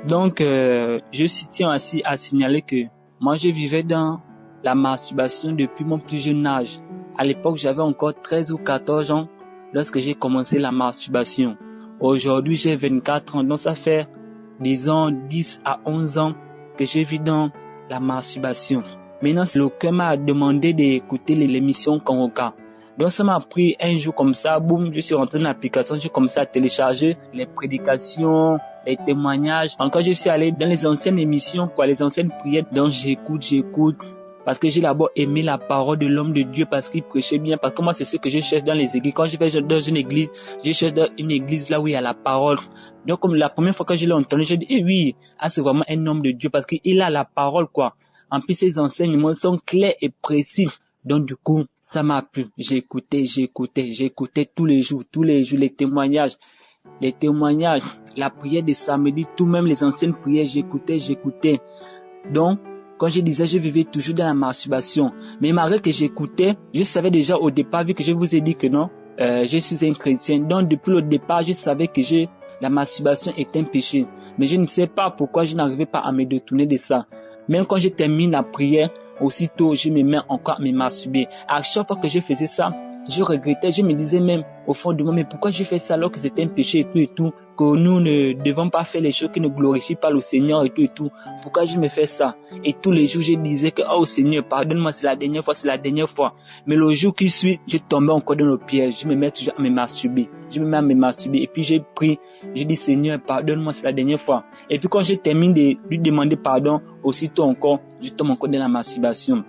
Donc je tiens aussi à signaler que moi je vivais dans la masturbation depuis mon plus jeune âge. À l'époque j'avais encore 13 ou 14 ans lorsque j'ai commencé la masturbation. Aujourd'hui j'ai 24 ans, donc ça fait disons 10 à 11 ans que je vis dans la masturbation. Maintenant le cœur m'a demandé d'écouter l'émission Kangoka. Donc ça m'a pris un jour comme ça, boum, je suis rentré dans l'application, j'ai commencé à télécharger les prédications, les témoignages. Encore je suis allé dans les anciennes émissions, les anciennes prières, donc j'écoute. Parce que j'ai d'abord aimé la parole de l'homme de Dieu, parce qu'il prêchait bien, parce que moi c'est ce que je cherche dans les églises. Quand je vais dans une église, je cherche dans une église là où il y a la parole. Donc comme la première fois que je l'ai entendu, j'ai dit, oui, c'est vraiment un homme de Dieu, parce qu'il a la parole, quoi. En plus ses enseignements sont clairs et précis. Donc du coup, ça m'a plu. J'écoutais tous les jours, les témoignages, la prière de samedi, tout même les anciennes prières, j'écoutais. Donc, quand je disais, je vivais toujours dans la masturbation. Mais malgré que j'écoutais, je savais déjà au départ, vu que je vous ai dit que non, je suis un chrétien. Donc, depuis le départ, je savais que la masturbation est un péché. Mais je ne sais pas pourquoi je n'arrivais pas à me détourner de ça. Même quand je termine la prière, aussitôt, je me mets encore à me masturber. À chaque fois que je faisais ça, je regrettais, je me disais même au fond de moi, mais pourquoi je fais ça alors que c'était un péché et tout, que nous ne devons pas faire les choses qui ne glorifient pas le Seigneur et tout. Pourquoi je me fais ça? Et tous les jours, je disais que, Seigneur, pardonne-moi, c'est la dernière fois. Mais le jour qui suit, je tombais encore dans le piège, je me mets toujours à me masturber. Et puis j'ai prié, j'ai dit, Seigneur, pardonne-moi, c'est la dernière fois. Et puis quand je termine de lui demander pardon, aussitôt encore, je tombe encore dans la masturbation.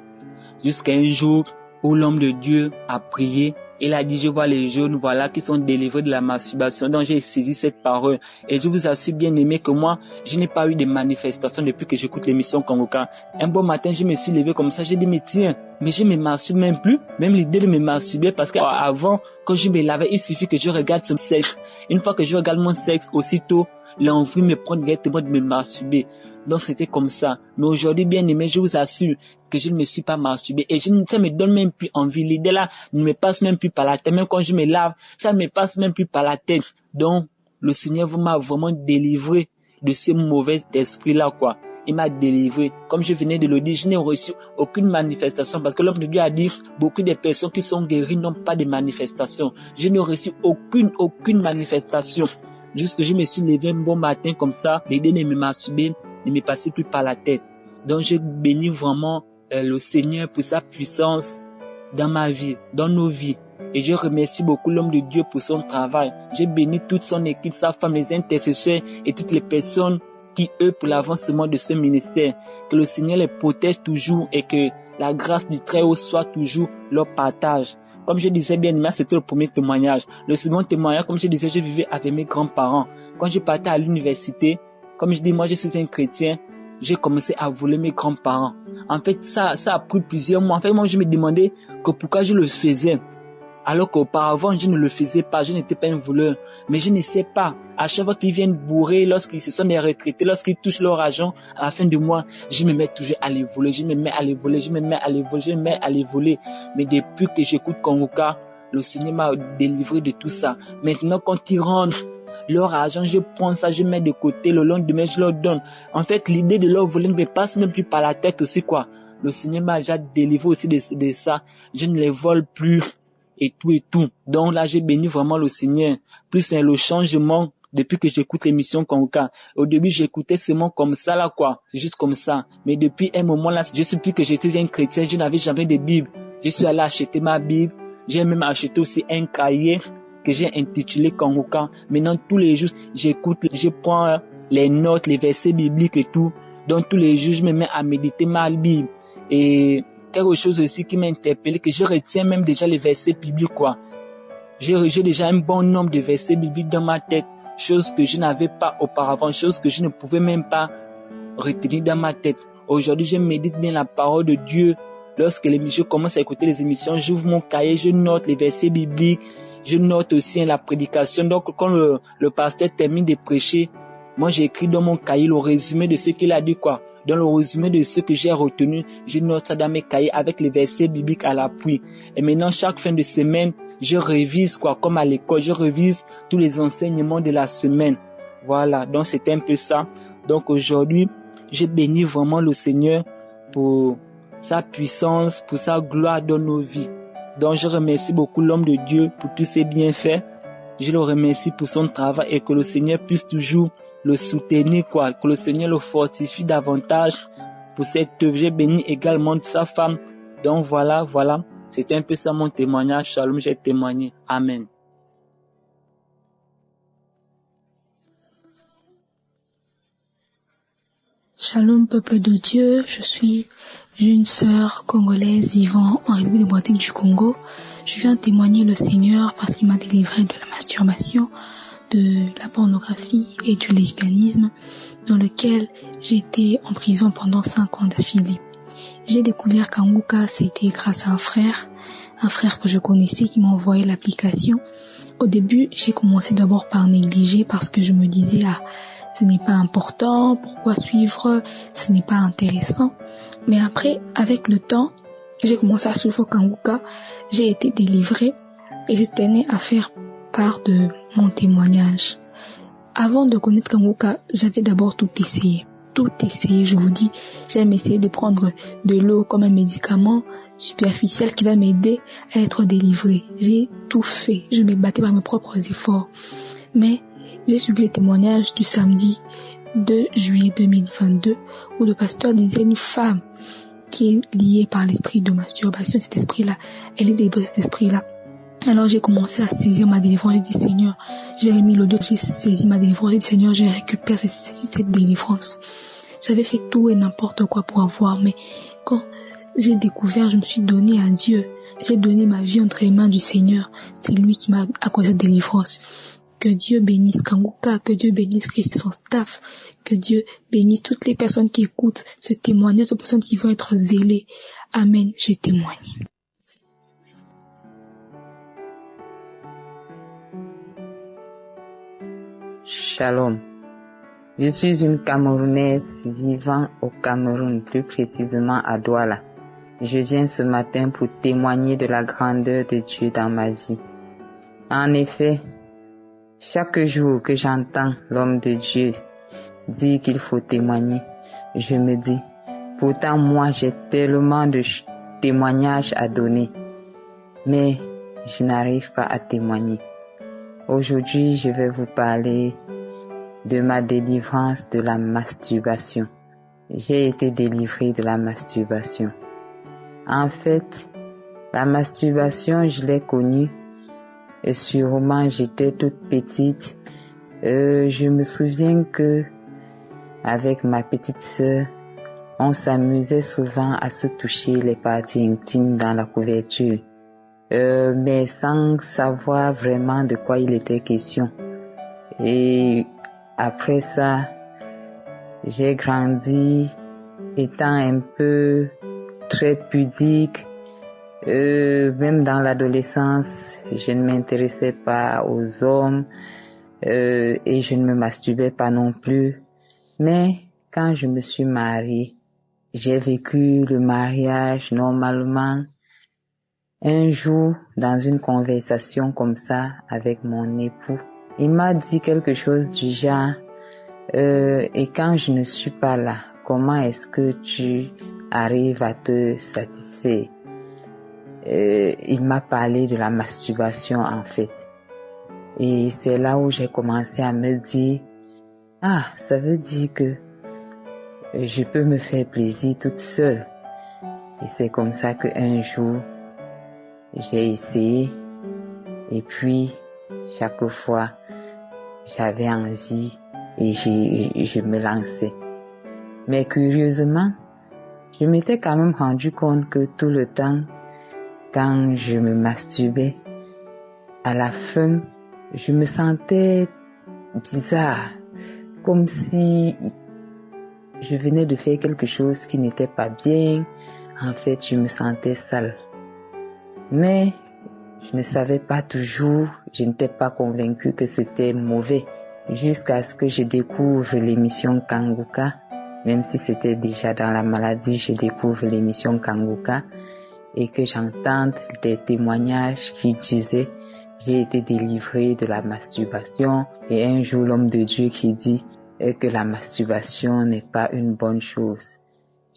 Jusqu'à un jour où l'homme de Dieu a prié, il a dit, je vois les jeunes, voilà, qui sont délivrés de la masturbation. Donc j'ai saisi cette parole. Et je vous assure bien aimé que moi, je n'ai pas eu de manifestation depuis que j'écoute l'émission Kangoka. Un bon matin, je me suis levé comme ça, j'ai dit, mais tiens, mais je me masturbe même plus. Même l'idée de me masturber, parce qu'avant, quand je me lavais, il suffit que je regarde ce sexe. Une fois que je regarde mon sexe, aussitôt, l'envie me prend directement de me masturber. Donc c'était comme ça. Mais aujourd'hui, bien aimé, je vous assure que je ne me suis pas masturbé. Et ça me donne même plus envie. L'idée là ne me passe même plus par la tête. Même quand je me lave, ça ne me passe même plus par la tête. Donc, le Seigneur m'a vraiment délivré de ce mauvais esprit là, quoi. Il m'a délivré. Comme je venais de le dire, je n'ai reçu aucune manifestation. Parce que l'homme de Dieu a dit, beaucoup de personnes qui sont guéries n'ont pas de manifestation. Je n'ai reçu aucune manifestation. Juste que je me suis levé un bon matin comme ça, l'idée de me masturber ne me passait plus par la tête. Donc je bénis vraiment le Seigneur pour sa puissance dans ma vie, dans nos vies. Et je remercie beaucoup l'homme de Dieu pour son travail. Je bénis toute son équipe, sa femme, les intercesseurs et toutes les personnes qui œuvrent pour l'avancement de ce ministère. Que le Seigneur les protège toujours et que la grâce du Très-Haut soit toujours leur partage. Comme je disais bien, c'était le premier témoignage. Le second témoignage, comme je disais, je vivais avec mes grands-parents. Quand je partais à l'université, comme je dis, moi je suis un chrétien, j'ai commencé à voler mes grands-parents. En fait, ça a pris plusieurs mois. En fait, moi je me demandais que pourquoi je le faisais. Alors qu'auparavant, je ne le faisais pas, je n'étais pas un voleur. Mais je ne sais pas, à chaque fois qu'ils viennent bourrer, lorsqu'ils se sont des retraités, lorsqu'ils touchent leur argent, à la fin du mois, je me mets toujours à les voler, je me mets à les voler. Mais depuis que j'écoute Kongoka, le Seigneur m'a délivré de tout ça. Maintenant, quand ils rentrent, leur argent, je prends ça, je mets de côté, le lendemain, je leur donne. En fait, l'idée de leur voler ne me passe même plus par la tête aussi, quoi. Le Seigneur m'a déjà délivré aussi de ça. Je ne les vole plus et tout. Donc là, j'ai béni vraiment le Seigneur. Plus c'est le changement depuis que j'écoute l'émission Kongoka. Au début, j'écoutais seulement comme ça, là, quoi. Juste comme ça. Mais depuis un moment, là, je sais plus que j'étais un chrétien, je n'avais jamais de Bible. Je suis allé acheter ma Bible. J'ai même acheté aussi un cahier que j'ai intitulé Kongoka. Maintenant, tous les jours, j'écoute, je prends les notes, les versets bibliques et tout. Donc, tous les jours, je me mets à méditer ma Bible. Et quelque chose aussi qui m'a interpellé, que je retiens même déjà les versets bibliques, quoi. J'ai déjà un bon nombre de versets bibliques dans ma tête. Chose que je n'avais pas auparavant, chose que je ne pouvais même pas retenir dans ma tête. Aujourd'hui, je médite bien la parole de Dieu. Lorsque je commence à écouter les émissions, j'ouvre mon cahier, je note les versets bibliques. Je note aussi la prédication. Donc, quand le pasteur termine de prêcher, moi, j'écris dans mon cahier le résumé de ce qu'il a dit, quoi. Dans le résumé de ce que j'ai retenu, je note ça dans mes cahiers avec les versets bibliques à l'appui. Et maintenant, chaque fin de semaine, je révise, quoi, comme à l'école, je révise tous les enseignements de la semaine. Voilà. Donc, c'était un peu ça. Donc, aujourd'hui, je bénis vraiment le Seigneur pour sa puissance, pour sa gloire dans nos vies. Donc je remercie beaucoup l'homme de Dieu pour tous ses bienfaits. Je le remercie pour son travail et que le Seigneur puisse toujours le soutenir, quoi. Que le Seigneur le fortifie davantage pour cette œuvre. J'ai béni également de sa femme. Donc voilà. C'était un peu ça mon témoignage. Shalom, j'ai témoigné. Amen. Shalom, peuple de Dieu. Je suis une sœur congolaise vivant en République démocratique du Congo. Je viens témoigner le Seigneur parce qu'il m'a délivré de la masturbation, de la pornographie et du lesbianisme dans lequel j'étais en prison pendant 5 ans d'affilée. J'ai découvert Kongoka, c'était grâce à un frère que je connaissais qui m'a envoyé l'application. Au début, j'ai commencé d'abord par négliger parce que je me disais, ce n'est pas important, pourquoi suivre, ce n'est pas intéressant. Mais après, avec le temps, j'ai commencé à suivre Kongoka, j'ai été délivrée et je tenais à faire part de mon témoignage. Avant de connaître Kongoka, j'avais d'abord tout essayé, je vous dis. J'ai même essayé de prendre de l'eau comme un médicament superficiel qui va m'aider à être délivrée. J'ai tout fait, je me battais par mes propres efforts. Mais j'ai suivi les témoignages du samedi 2 juillet 2022 où le pasteur disait une femme qui est liée par l'esprit de masturbation, cet esprit-là, elle est délivrée de cet esprit-là. Alors j'ai commencé à saisir ma délivrance, j'ai dit Seigneur, j'ai remis le dos, j'ai saisi ma délivrance, j'ai dit Seigneur, je récupère cette délivrance. J'avais fait tout et n'importe quoi pour avoir, mais quand j'ai découvert, je me suis donné à Dieu, j'ai donné ma vie entre les mains du Seigneur, c'est lui qui m'a accordé cette délivrance. Que Dieu bénisse Kongoka, que Dieu bénisse Christ et son staff, que Dieu bénisse toutes les personnes qui écoutent ce témoignage, toutes les personnes qui vont être zélées. Amen, je témoigne. Shalom. Je suis une Camerounaise vivant au Cameroun, plus précisément à Douala. Je viens ce matin pour témoigner de la grandeur de Dieu dans ma vie. En effet, chaque jour que j'entends l'homme de Dieu dire qu'il faut témoigner, je me dis, pourtant moi j'ai tellement de témoignages à donner, mais je n'arrive pas à témoigner. Aujourd'hui, je vais vous parler de ma délivrance de la masturbation. J'ai été délivrée de la masturbation. En fait, la masturbation, je l'ai connue et sûrement j'étais toute petite. Je me souviens que avec ma petite sœur, on s'amusait souvent à se toucher les parties intimes dans la couverture. Mais sans savoir vraiment de quoi il était question. Et après ça, j'ai grandi étant un peu très pudique. Même dans l'adolescence, Je ne m'intéressais pas aux hommes et je ne me masturbais pas non plus. Mais quand je me suis mariée, j'ai vécu le mariage normalement. Un jour, dans une conversation comme ça avec mon époux, il m'a dit quelque chose du genre et quand je ne suis pas là, comment est-ce que tu arrives à te satisfaire? Il m'a parlé de la masturbation en fait. Et c'est là où j'ai commencé à me dire, ça veut dire que je peux me faire plaisir toute seule. Et c'est comme ça qu'un jour, j'ai essayé. Et puis, chaque fois, j'avais envie et je me lançais. Mais curieusement, je m'étais quand même rendu compte que tout le temps, quand je me masturbais, à la fin, je me sentais bizarre, comme si je venais de faire quelque chose qui n'était pas bien. En fait, je me sentais sale. Mais je ne savais pas toujours, je n'étais pas convaincue que c'était mauvais, jusqu'à ce que je découvre l'émission Kanguka. Même si c'était déjà dans la maladie, je découvre l'émission Kanguka et que j'entende des témoignages qui disaient j'ai été délivré de la masturbation, et un jour l'homme de Dieu qui dit que la masturbation n'est pas une bonne chose.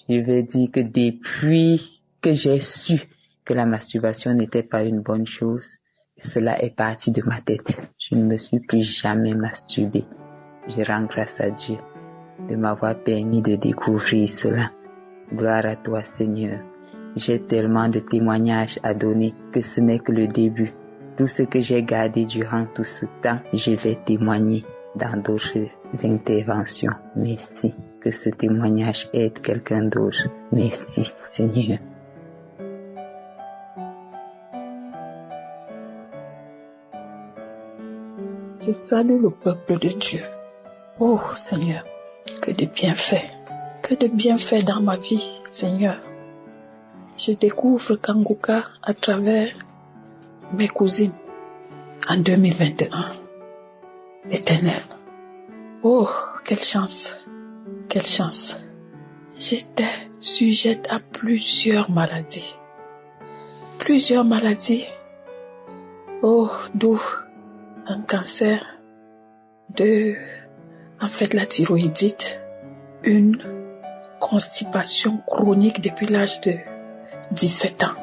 Je vais dire que depuis que j'ai su que la masturbation n'était pas une bonne chose, cela est parti de ma tête. Je ne me suis plus jamais masturbée. Je rends grâce à Dieu de m'avoir permis de découvrir cela. Gloire à toi, Seigneur. J'ai tellement de témoignages à donner que ce n'est que le début. Tout ce que j'ai gardé durant tout ce temps, je vais témoigner dans d'autres interventions. Merci. Que ce témoignage aide quelqu'un d'autre. Merci, Seigneur. Je salue le peuple de Dieu. Oh Seigneur, que de bienfaits dans ma vie, Seigneur. Je découvre Kanguka à travers mes cousines en 2021. Éternel. Oh, quelle chance. J'étais sujette à plusieurs maladies. Oh, d'où un cancer, la thyroïdite, une constipation chronique depuis l'âge de 17 ans.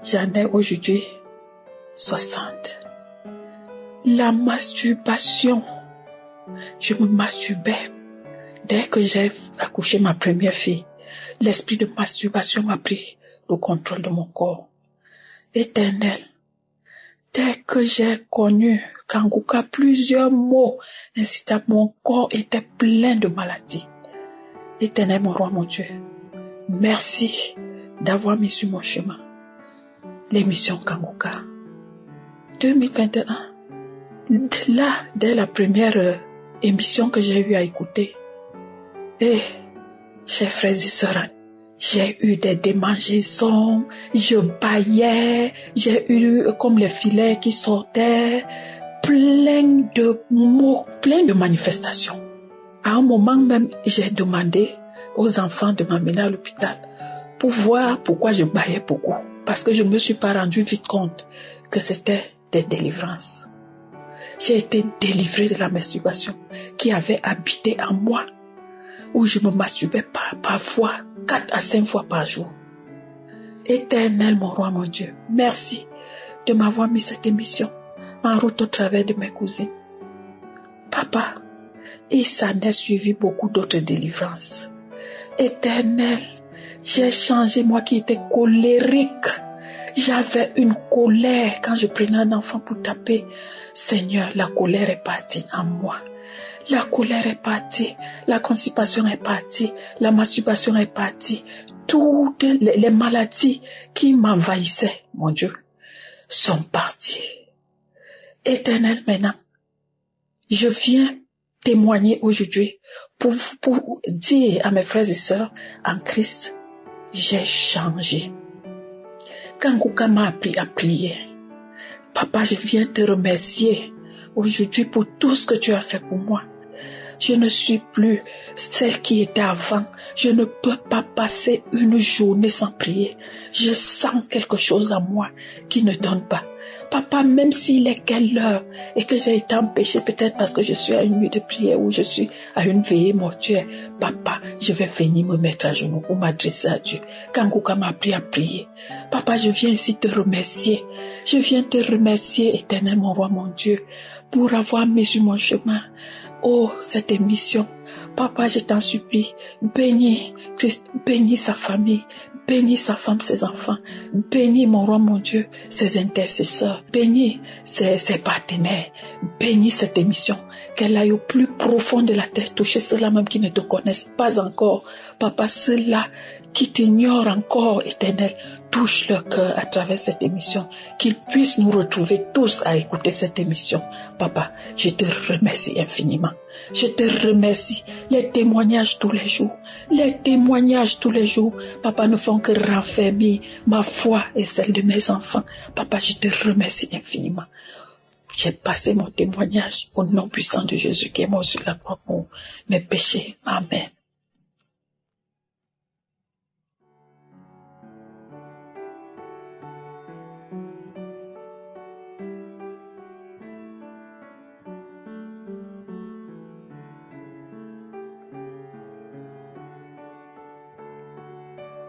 J'en ai aujourd'hui 60. La masturbation. Je me masturbais. Dès que j'ai accouché ma première fille, l'esprit de masturbation a pris le contrôle de mon corps. Éternel, dès que j'ai connu Kanguka, plusieurs mots incitables, mon corps était plein de maladies. Éternel, mon roi, mon Dieu, merci d'avoir mis sur mon chemin l'émission Kanguka. 2021, là, dès la première émission que j'ai eu à écouter, chers frères et sœurs, j'ai eu des démangeaisons, je bâillais, j'ai eu comme les filets qui sortaient, plein de mots, plein de manifestations. À un moment même, j'ai demandé aux enfants de m'amener à l'hôpital pour voir pourquoi je bâillais beaucoup. Parce que je ne me suis pas rendu vite compte que c'était des délivrances. J'ai été délivrée de la masturbation qui avait habité en moi, où je me masturbais parfois 4 à 5 fois par jour. Éternel, mon roi, mon Dieu, merci de m'avoir mis cette émission en route au travers de mes cousines. Papa, et ça n'a suivi beaucoup d'autres délivrances. Éternel, j'ai changé, moi qui étais colérique. J'avais une colère quand je prenais un enfant pour taper. Seigneur, la colère est partie en moi. La colère est partie, la constipation est partie, la masturbation est partie. Toutes les maladies qui m'envahissaient, mon Dieu, sont parties. Éternel, maintenant, je viens témoigner aujourd'hui pour dire à mes frères et sœurs en Christ, j'ai changé. Kanguka m'a appris à prier. Papa, je viens te remercier aujourd'hui pour tout ce que tu as fait pour moi. Je ne suis plus celle qui était avant. Je ne peux pas passer une journée sans prier. Je sens quelque chose en moi qui ne donne pas. Papa, même s'il est quelle heure et que j'ai été empêchée peut-être parce que je suis à une nuit de prière ou je suis à une veillée mortuaire, papa, je vais venir me mettre à genoux pour m'adresser à Dieu. Kanguka m'a appris à prier. Papa, je viens ici te remercier. Je viens te remercier, Éternel, mon roi, mon Dieu, pour avoir mis sur mon chemin. Oh, cette émission. Papa, je t'en supplie, bénis Christ, bénis sa famille, bénis sa femme, ses enfants, bénis mon roi, mon Dieu, ses intercesseurs, bénis ses partenaires, bénis cette émission, qu'elle aille au plus profond de la terre, toucher ceux-là même qui ne te connaissent pas encore. Papa, ceux-là qui t'ignorent encore, Éternel, touche leur cœur à travers cette émission, qu'ils puissent nous retrouver tous à écouter cette émission. Papa, je te remercie infiniment. Je te remercie. Les témoignages tous les jours. Les témoignages tous les jours. Papa, ne font que raffermir ma foi et celle de mes enfants. Papa, je te remercie infiniment. J'ai passé mon témoignage au nom puissant de Jésus qui est mort sur la croix pour mes péchés. Amen.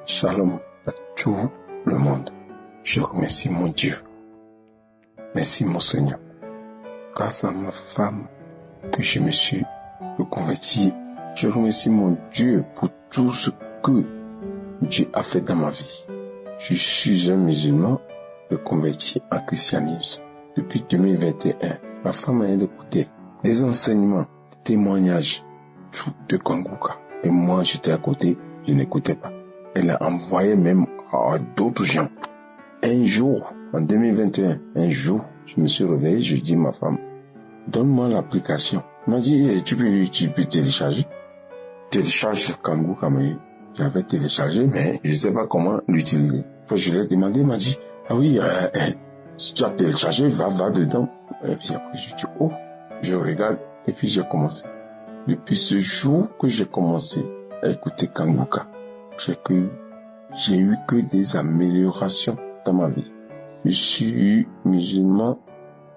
Shalom à tout le monde. Je remercie mon Dieu. Merci mon Seigneur. Grâce à ma femme que je me suis reconverti, je remercie mon Dieu pour tout ce que Dieu a fait dans ma vie. Je suis un musulman reconverti en christianisme depuis 2021. Ma femme a écouté des enseignements, des témoignages, tout de Kanguka. Et moi, j'étais à côté, je n'écoutais pas. Elle a envoyé même à d'autres gens. Un jour, en 2021, je me suis réveillé, je dis à ma femme, donne-moi l'application. Elle m'a dit, tu peux télécharger. Télécharge Kanguka, mais j'avais téléchargé, mais je ne sais pas comment l'utiliser. Puis je lui ai demandé, elle m'a dit, ah oui, si tu as téléchargé, va dedans. Et puis après, je dis, oh, je regarde, et puis j'ai commencé. Depuis ce jour que j'ai commencé à écouter Kanguka, j'ai eu que des améliorations dans ma vie. Je suis musulman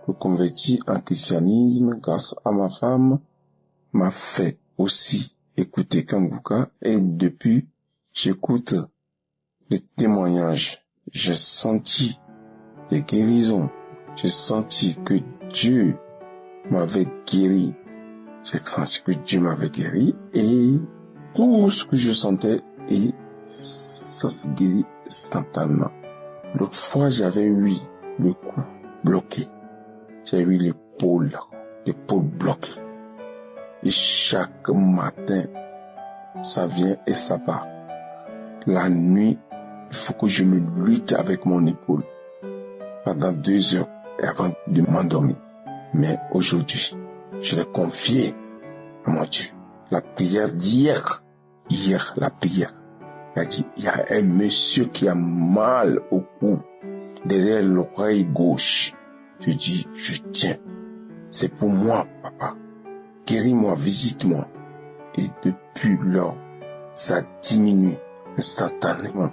reconverti en christianisme grâce à ma femme, m'a fait aussi écouter Kanguka et depuis, j'écoute les témoignages. J'ai senti des guérisons. J'ai senti que Dieu m'avait guéri. J'ai senti que Dieu m'avait guéri et tout ce que je sentais et guéri instantanément. L'autre fois, j'avais eu le cou bloqué. J'ai eu l'épaule bloquée. Et chaque matin, ça vient et ça part. La nuit, il faut que je me lutte avec mon épaule pendant 2 heures avant de m'endormir. Mais aujourd'hui, je l'ai confié à mon Dieu. La prière d'hier, la prière, il a dit, il y a un monsieur qui a mal au cou, derrière l'oreille gauche. Je dis, je tiens. C'est pour moi, papa. Guéris-moi, visite-moi. Et depuis lors, ça diminue instantanément.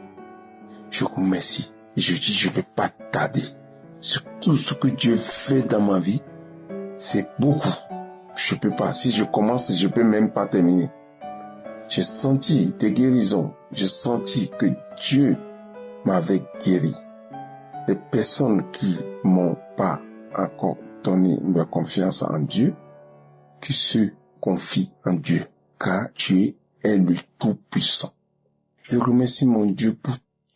Je remercie. Et je dis, je ne vais pas tarder. Sur tout ce que Dieu fait dans ma vie, c'est beaucoup. Je peux pas. Si je commence, je peux même pas terminer. J'ai senti des guérisons. J'ai senti que Dieu m'avait guéri. Les personnes qui m'ont pas encore donné leur confiance en Dieu, qui se confient en Dieu, car Dieu est le Tout-Puissant. Je remercie mon Dieu pour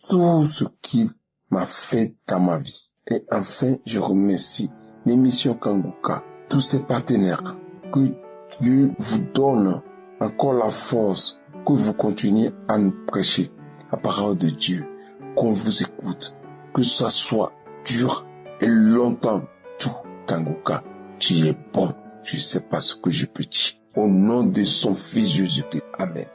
tout ce qu'il m'a fait dans ma vie. Et enfin, je remercie l'émission Kanguka, tous ses partenaires. Que Dieu vous donne encore la force, que vous continuez à nous prêcher la parole de Dieu, qu'on vous écoute, que ça soit dur et longtemps. Tout Kanguka, tu es bon. Je ne sais pas ce que je peux dire. Au nom de son Fils Jésus-Christ. Amen.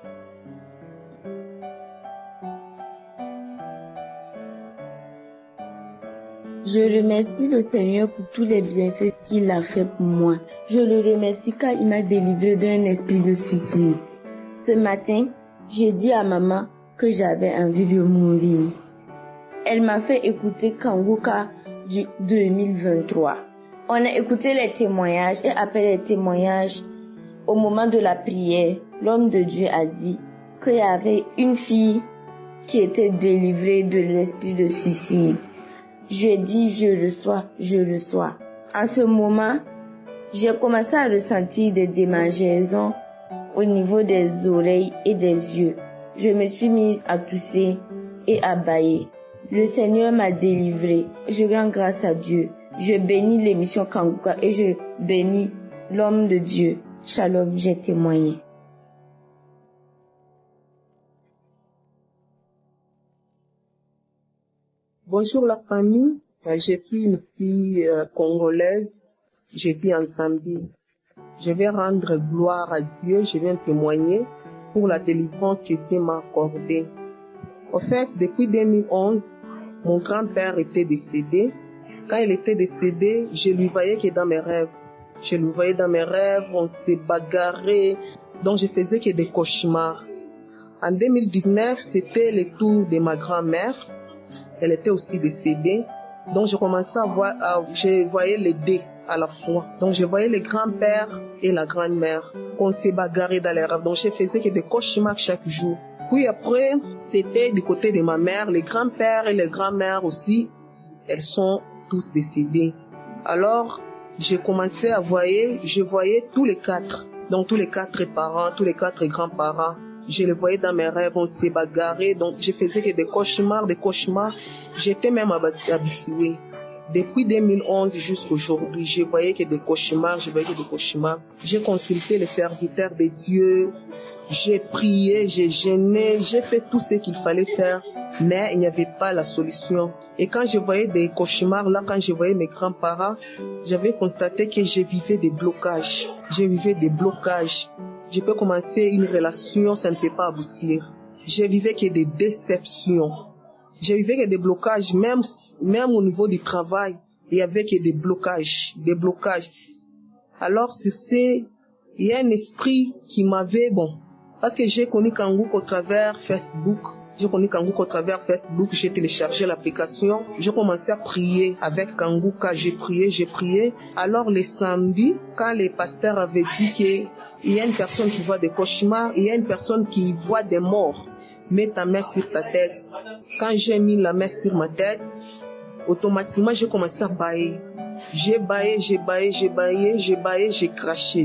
Je remercie le Seigneur pour tous les bienfaits qu'il a fait pour moi. Je le remercie car il m'a délivré d'un esprit de suicide. Ce matin, j'ai dit à maman que j'avais envie de mourir. Elle m'a fait écouter Kanguka du 2023. On a écouté les témoignages et après les témoignages, au moment de la prière, l'homme de Dieu a dit qu'il y avait une fille qui était délivrée de l'esprit de suicide. Je dis, je reçois. À ce moment, j'ai commencé à ressentir des démangeaisons au niveau des oreilles et des yeux. Je me suis mise à tousser et à bâiller. Le Seigneur m'a délivrée. Je rends grâce à Dieu. Je bénis l'émission Kanguka et je bénis l'homme de Dieu. Shalom, j'ai témoigné. Bonjour la famille, je suis une fille congolaise, je vis en Zambie. Je vais rendre gloire à Dieu, je viens témoigner pour la délivrance que Dieu m'a accordée. En fait, depuis 2011, mon grand-père était décédé. Quand il était décédé, je lui voyais que dans mes rêves. Je le voyais dans mes rêves, on s'est bagarré, donc je faisais que des cauchemars. En 2019, c'était le tour de ma grand-mère. Elle était aussi décédée. Donc je commençais à voir, je voyais les deux à la fois. Donc je voyais le grand-père et la grand-mère qu'on s'est bagarré dans les rêves. Donc je faisais que des cauchemars chaque jour. Puis après, c'était du côté de ma mère, les grands-pères et les grands-mères aussi, elles sont tous décédés. Alors, j'ai commencé à je voyais tous les quatre. Donc tous les quatre parents, tous les quatre grands-parents. Je les voyais dans mes rêves, on s'est bagarré, donc je faisais que des cauchemars. J'étais même habituée. Depuis 2011 jusqu'à aujourd'hui, je voyais que des cauchemars. J'ai consulté les serviteurs de Dieu, j'ai prié, j'ai jeûné, j'ai fait tout ce qu'il fallait faire, mais il n'y avait pas la solution. Et quand je voyais des cauchemars, là, quand je voyais mes grands-parents, j'avais constaté que je vivais des blocages. Je peux commencer une relation, ça ne peut pas aboutir. Je vivais que des déceptions. Je vivais que des blocages, même au niveau du travail, il y avait que des blocages. Alors, il y a un esprit qui m'avait, parce que j'ai connu Kanguka au travers Facebook. J'ai téléchargé l'application. J'ai commencé à prier avec Kanguka. J'ai prié. Alors, les samedis, quand les pasteurs avaient dit qu'il y a une personne qui voit des cauchemars, il y a une personne qui voit des morts, mets ta main sur ta tête. Quand j'ai mis la main sur ma tête, automatiquement, j'ai commencé à bâiller. J'ai craché.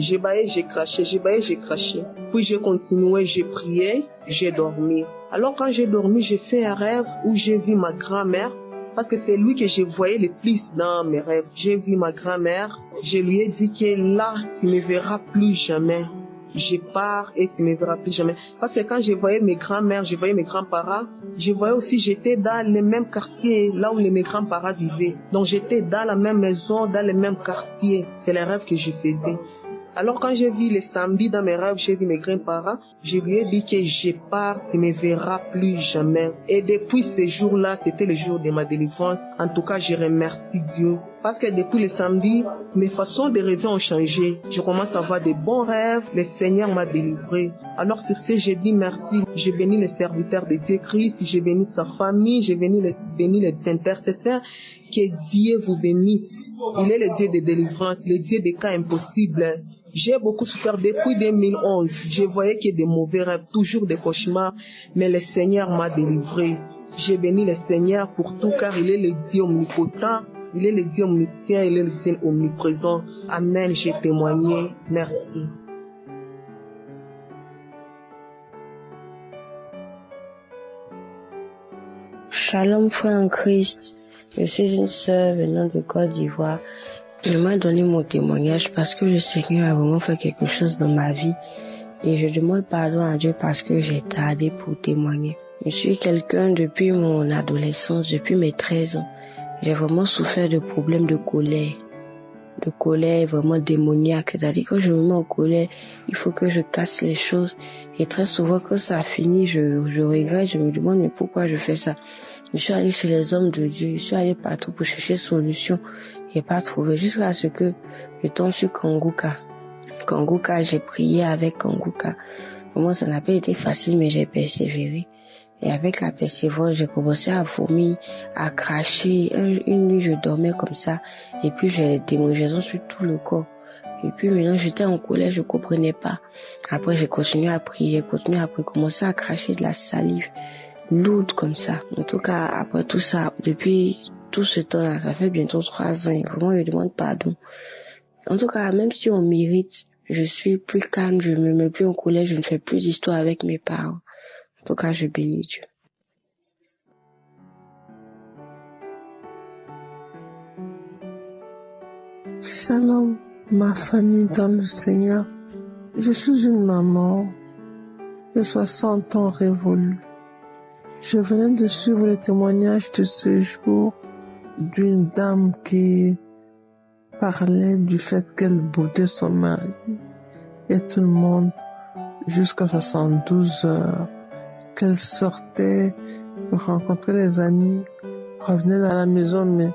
Puis j'ai continué, j'ai prié, j'ai dormi. Alors quand j'ai dormi, j'ai fait un rêve où j'ai vu ma grand-mère, parce que c'est lui que je voyais le plus dans mes rêves. J'ai vu ma grand-mère, je lui ai dit que là, tu me verras plus jamais. Je pars et tu me verras plus jamais. Parce que quand je voyais mes grands-mères, je voyais mes grands-parents, je voyais aussi, j'étais dans le même quartier, là où mes grands-parents vivaient. Donc j'étais dans la même maison, dans le même quartier. C'est les rêves que je faisais. Alors quand j'ai vu les samedis dans mes rêves, j'ai vu mes grands-parents, je lui ai dit que je pars, tu me verras plus jamais. Et depuis ce jour-là, c'était le jour de ma délivrance. En tout cas, je remercie Dieu. Parce que depuis le samedi, mes façons de rêver ont changé. Je commence à avoir des bons rêves. Le Seigneur m'a délivré. Alors sur ce, j'ai dit merci. Je bénis les serviteurs de Dieu Christ. Je bénis sa famille. Je bénis les intercesseurs. Que Dieu vous bénisse. Il est le Dieu de délivrance, le Dieu des cas impossibles. J'ai beaucoup souffert depuis 2011. Je voyais que des mauvais rêves, toujours des cauchemars. Mais le Seigneur m'a délivré. J'ai béni le Seigneur pour tout car il est le Dieu omnipotent. Il est le Dieu omniscient, il est le Dieu omniprésent. Amen, j'ai témoigné. Merci. Shalom frère en Christ. Je suis une sœur venant de Côte d'Ivoire. J'aimerais donner mon témoignage parce que le Seigneur a vraiment fait quelque chose dans ma vie. Et je demande pardon à Dieu parce que j'ai tardé pour témoigner. Je suis quelqu'un depuis mon adolescence, depuis mes 13 ans. J'ai vraiment souffert de problèmes de colère. de colère vraiment démoniaque. C'est-à-dire que quand je me mets en colère, il faut que je casse les choses. Et très souvent, quand ça finit, je regrette, je me demande mais pourquoi je fais ça. Je suis allée chez les hommes de Dieu, je suis allée partout pour chercher solution et pas trouver, jusqu'à ce que je tombe sur Kanguka. Kanguka, j'ai prié avec Kanguka. Vraiment, ça n'a pas été facile, mais j'ai persévéré. Et avec la persévérance, j'ai commencé à vomir, à cracher. Une nuit, je dormais comme ça. Et puis, j'ai des démangeaisons sur tout le corps. Et puis, maintenant, j'étais en colère, je comprenais pas. Après, j'ai continué à prier, commencé à cracher de la salive lourde comme ça. En tout cas, après tout ça, depuis tout ce temps-là, ça fait bientôt 3 ans. Vraiment, je demande pardon. En tout cas, même si on mérite, je suis plus calme, je me mets plus en colère, je ne fais plus d'histoire avec mes parents. En tout cas, je bénis Dieu. Shalom, ma famille dans le Seigneur. Je suis une maman de 60 ans révolue. Je venais de suivre le témoignage de ce jour d'une dame qui parlait du fait qu'elle boudait son mari et tout le monde jusqu'à 72 heures, qu'elle sortait rencontrer les amis, revenait à la maison, mais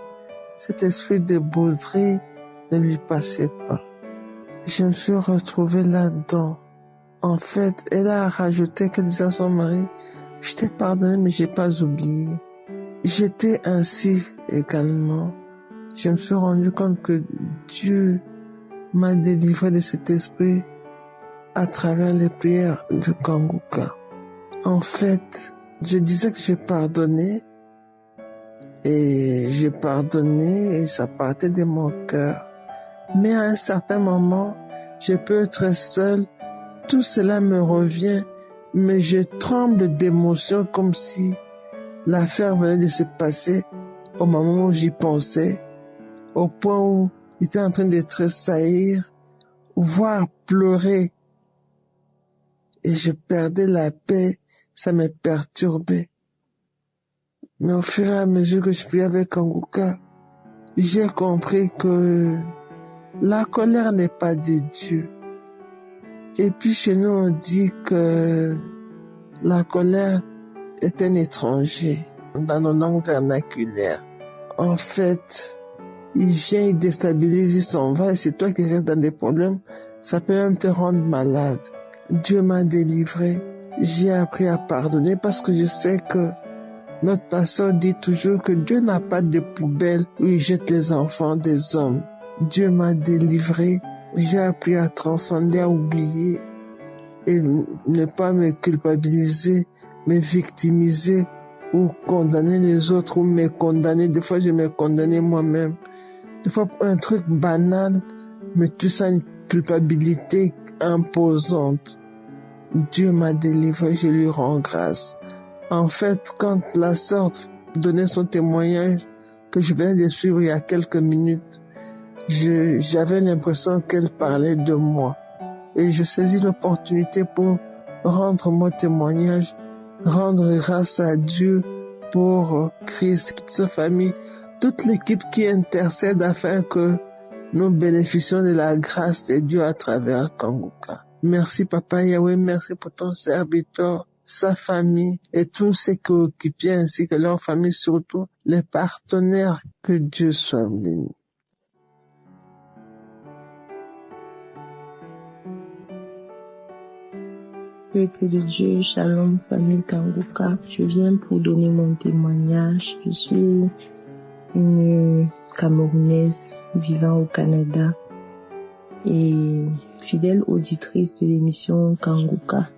cet esprit de bouderie ne lui passait pas. Je me suis retrouvée là-dedans. En fait, elle a rajouté qu'elle disait à son mari, je t'ai pardonné, mais j'ai pas oublié. J'étais ainsi également. Je me suis rendu compte que Dieu m'a délivré de cet esprit à travers les prières de Kanguka. En fait, je disais que j'ai pardonné et ça partait de mon cœur. Mais à un certain moment, je peux être seule, tout cela me revient, mais je tremble d'émotion comme si l'affaire venait de se passer au moment où j'y pensais, au point où j'étais en train de tressaillir, voire pleurer. Et je perdais la paix, ça me perturbait. Mais au fur et à mesure que je priais avec Kanguka, j'ai compris que la colère n'est pas de Dieu. Et puis chez nous on dit que la colère est un étranger dans nos langues vernaculaires. En fait, il vient, il déstabilise, il s'en va, et c'est toi qui restes dans des problèmes, ça peut même te rendre malade. Dieu m'a délivré, j'ai appris à pardonner parce que je sais que notre pasteur dit toujours que Dieu n'a pas de poubelle où il jette les enfants des hommes. Dieu m'a délivré, j'ai appris à transcender, à oublier et ne pas me culpabiliser, me victimiser ou condamner les autres ou me condamner. Des fois, je me condamnais moi-même. Des fois, un truc banal, mais tout ça, une culpabilité imposante. Dieu m'a délivré, je lui rends grâce. En fait, quand la sœur donnait son témoignage que je venais de suivre il y a quelques minutes, j'avais l'impression qu'elle parlait de moi. Et je saisis l'opportunité pour rendre mon témoignage, rendre grâce à Dieu pour Christ, toute sa famille, toute l'équipe qui intercède afin que nous bénéficions de la grâce de Dieu à travers Kanguka. Merci Papa Yahweh, merci pour ton serviteur, sa famille et tous ceux qui occupent ainsi que leur famille, surtout les partenaires. Que Dieu soit béni. Peuple de Dieu, shalom, famille Kanguka. Je viens pour donner mon témoignage. Je suis une Camerounaise vivant au Canada et fidèle auditrice de l'émission Kanguka.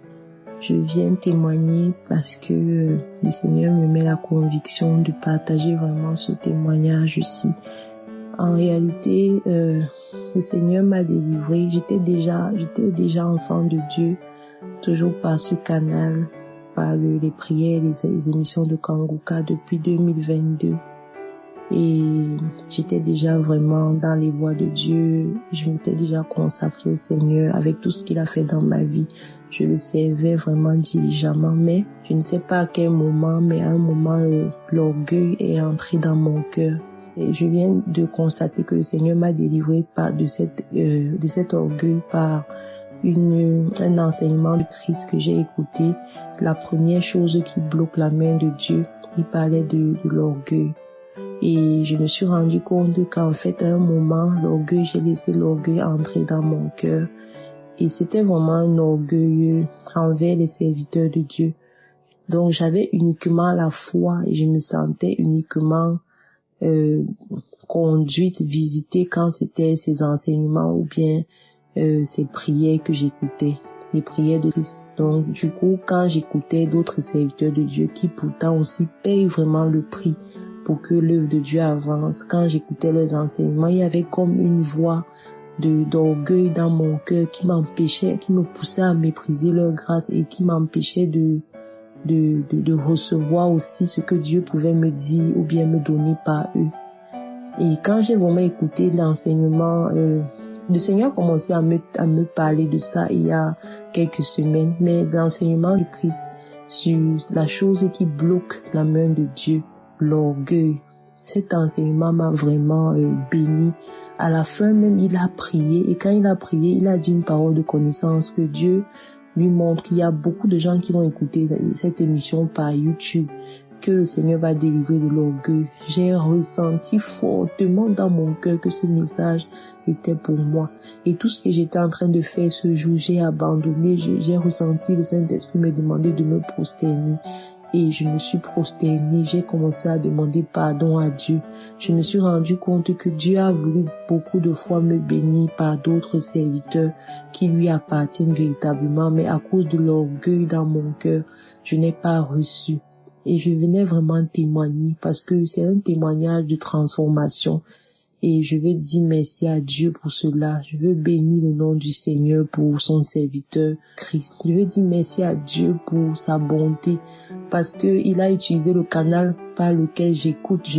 Je viens témoigner parce que le Seigneur me met la conviction de partager vraiment ce témoignage ici. En réalité, le Seigneur m'a délivré. J'étais déjà enfant de Dieu, toujours par ce canal, par les prières, les émissions de Kanguka depuis 2022. Et j'étais déjà vraiment dans les voies de Dieu. Je m'étais déjà consacrée au Seigneur avec tout ce qu'il a fait dans ma vie. Je le servais vraiment diligemment, mais je ne sais pas à quel moment, mais à un moment, l'orgueil est entré dans mon cœur. Et je viens de constater que le Seigneur m'a délivré de cet orgueil par un enseignement de Christ que j'ai écouté. La première chose qui bloque la main de Dieu, il parlait de l'orgueil. Et je me suis rendu compte qu'en fait, à un moment, j'ai laissé l'orgueil entrer dans mon cœur. Et c'était vraiment un orgueil envers les serviteurs de Dieu. Donc, j'avais uniquement la foi et je me sentais uniquement conduite, visitée quand c'était ces enseignements ou bien ces prières que j'écoutais, les prières de Christ. Donc, du coup, quand j'écoutais d'autres serviteurs de Dieu qui pourtant aussi payent vraiment le prix pour que l'œuvre de Dieu avance, quand j'écoutais leurs enseignements, il y avait comme une voix d'orgueil dans mon cœur qui m'empêchait, qui me poussait à mépriser leur grâce et qui m'empêchait de recevoir aussi ce que Dieu pouvait me dire ou bien me donner par eux. Et quand j'ai vraiment écouté l'enseignement, le Seigneur a commencé à me parler de ça il y a quelques semaines, mais l'enseignement de Christ sur la chose qui bloque la main de Dieu, l'orgueil. Cet enseignement m'a vraiment béni. À la fin même, il a prié et quand il a prié, il a dit une parole de connaissance que Dieu lui montre qu'il y a beaucoup de gens qui vont écouter cette émission par YouTube, que le Seigneur va délivrer de l'orgueil. J'ai ressenti fortement dans mon cœur que ce message était pour moi. Et tout ce que j'étais en train de faire ce jour, j'ai abandonné. J'ai ressenti le Saint-Esprit me demander de me prosterner. Et je me suis prosternée, j'ai commencé à demander pardon à Dieu. Je me suis rendu compte que Dieu a voulu beaucoup de fois me bénir par d'autres serviteurs qui lui appartiennent véritablement, mais à cause de l'orgueil dans mon cœur, je n'ai pas reçu. Et je venais vraiment témoigner parce que c'est un témoignage de transformation. Et je veux dire merci à Dieu pour cela. Je veux bénir le nom du Seigneur pour son serviteur Christ. Je veux dire merci à Dieu pour sa bonté parce que il a utilisé le canal par lequel je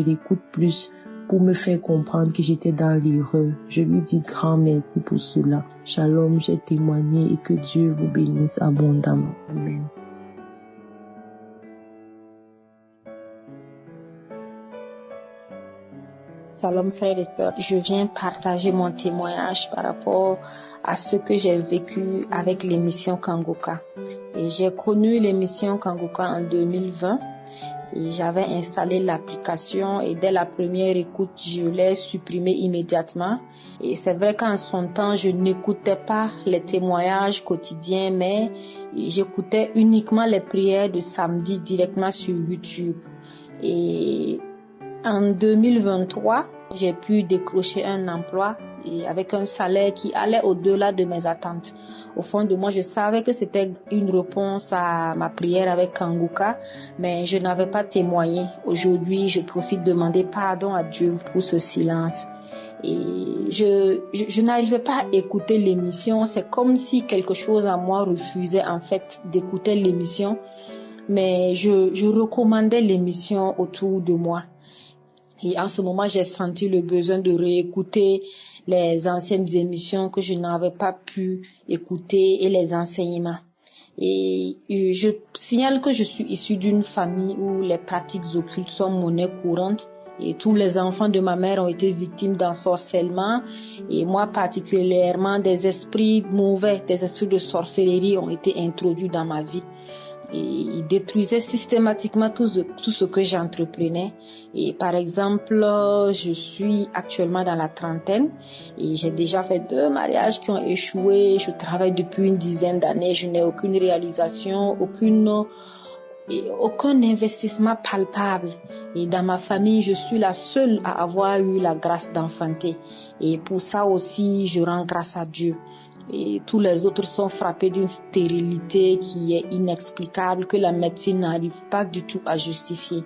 l'écoute plus pour me faire comprendre que j'étais dans l'erreur. Je lui dis grand merci pour cela. Shalom, j'ai témoigné et que Dieu vous bénisse abondamment. Amen. Shalom frères et sœurs, je viens partager mon témoignage par rapport à ce que j'ai vécu avec l'émission Kanguka. Et j'ai connu l'émission Kanguka en 2020 et j'avais installé l'application et dès la première écoute, je l'ai supprimée immédiatement. Et c'est vrai qu'en son temps, je n'écoutais pas les témoignages quotidiens, mais j'écoutais uniquement les prières de samedi directement sur YouTube. Et en 2023, j'ai pu décrocher un emploi et avec un salaire qui allait au-delà de mes attentes. Au fond de moi, je savais que c'était une réponse à ma prière avec Kanguka, mais je n'avais pas témoigné. Aujourd'hui, je profite de demander pardon à Dieu pour ce silence. Et je n'arrivais pas à écouter l'émission. C'est comme si quelque chose en moi refusait en fait d'écouter l'émission. Mais je recommandais l'émission autour de moi. Et en ce moment, j'ai senti le besoin de réécouter les anciennes émissions que je n'avais pas pu écouter et les enseignements. Et je signale que je suis issue d'une famille où les pratiques occultes sont monnaie courante. Et tous les enfants de ma mère ont été victimes d'ensorcellement. Et moi particulièrement, des esprits mauvais, des esprits de sorcellerie ont été introduits dans ma vie. Et ils détruisaient systématiquement tout ce que j'entreprenais. Et par exemple, je suis actuellement dans la trentaine et j'ai déjà fait 2 mariages qui ont échoué. Je travaille depuis une dizaine d'années. Je n'ai aucune réalisation, aucun investissement palpable. Et dans ma famille, je suis la seule à avoir eu la grâce d'enfanter. Et pour ça aussi, je rends grâce à Dieu. Et tous les autres sont frappés d'une stérilité qui est inexplicable, que la médecine n'arrive pas du tout à justifier.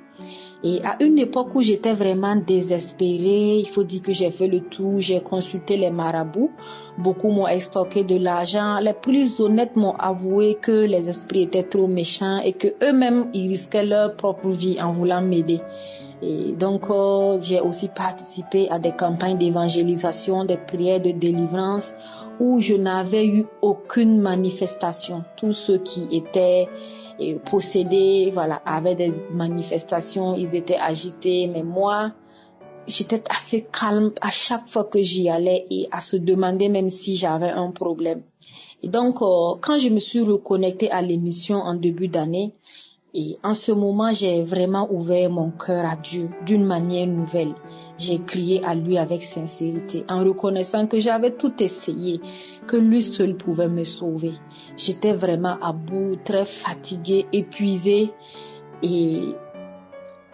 Et à une époque où j'étais vraiment désespérée, il faut dire que j'ai fait le tout, j'ai consulté les marabouts, beaucoup m'ont extorqué de l'argent, les plus honnêtes m'ont avoué que les esprits étaient trop méchants et que eux-mêmes ils risquaient leur propre vie en voulant m'aider. Et donc j'ai aussi participé à des campagnes d'évangélisation, des prières de délivrance où je n'avais eu aucune manifestation. Tous ceux qui étaient possédés, avaient des manifestations, ils étaient agités, mais moi, j'étais assez calme à chaque fois que j'y allais et à se demander même si j'avais un problème. Et donc, quand je me suis reconnectée à l'émission en début d'année, et en ce moment, j'ai vraiment ouvert mon cœur à Dieu d'une manière nouvelle. J'ai crié à lui avec sincérité, en reconnaissant que j'avais tout essayé, que lui seul pouvait me sauver. J'étais vraiment à bout, très fatiguée, épuisée. Et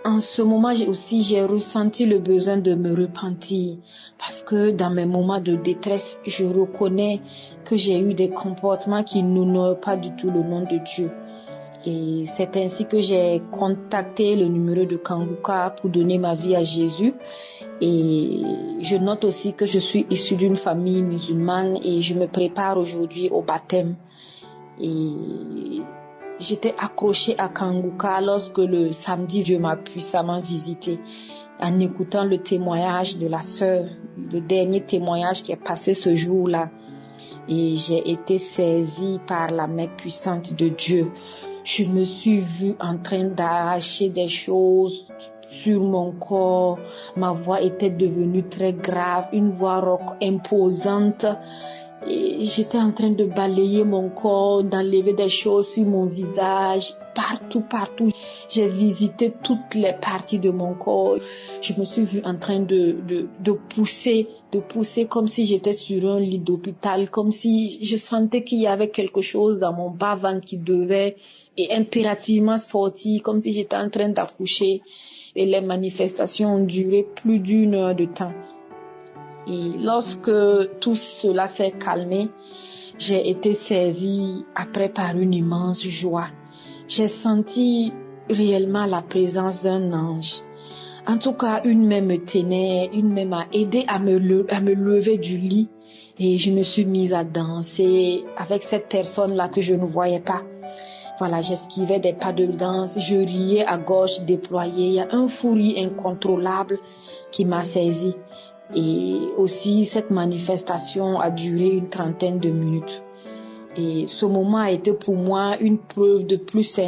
en ce moment, j'ai ressenti le besoin de me repentir. Parce que dans mes moments de détresse, je reconnais que j'ai eu des comportements qui n'honorent pas du tout le nom de Dieu. Et c'est ainsi que j'ai contacté le numéro de Kanguka pour donner ma vie à Jésus. Et je note aussi que je suis issue d'une famille musulmane et je me prépare aujourd'hui au baptême. Et j'étais accrochée à Kanguka lorsque le samedi, Dieu m'a puissamment visitée en écoutant le témoignage de la sœur, le dernier témoignage qui est passé ce jour-là. Et j'ai été saisie par la main puissante de Dieu. Je me suis vue en train d'arracher des choses sur mon corps. Ma voix était devenue très grave, une voix rauque imposante. Et j'étais en train de balayer mon corps, d'enlever des choses sur mon visage, partout. J'ai visité toutes les parties de mon corps. Je me suis vue en train de pousser comme si j'étais sur un lit d'hôpital, comme si je sentais qu'il y avait quelque chose dans mon bas-ventre qui devait impérativement sortir, comme si j'étais en train d'accoucher. Et les manifestations ont duré plus d'1 heure de temps. Et lorsque tout cela s'est calmé, j'ai été saisie après par une immense joie. J'ai senti réellement la présence d'un ange. En tout cas, une main me tenait, une main m'a aidé à me lever du lit. Et je me suis mise à danser avec cette personne-là que je ne voyais pas. Voilà, j'esquivais des pas de danse, je riais à gorge déployée. Il y a un fou rire incontrôlable qui m'a saisie. Et aussi, cette manifestation a duré une 30aine de minutes. Et ce moment a été pour moi une preuve de plus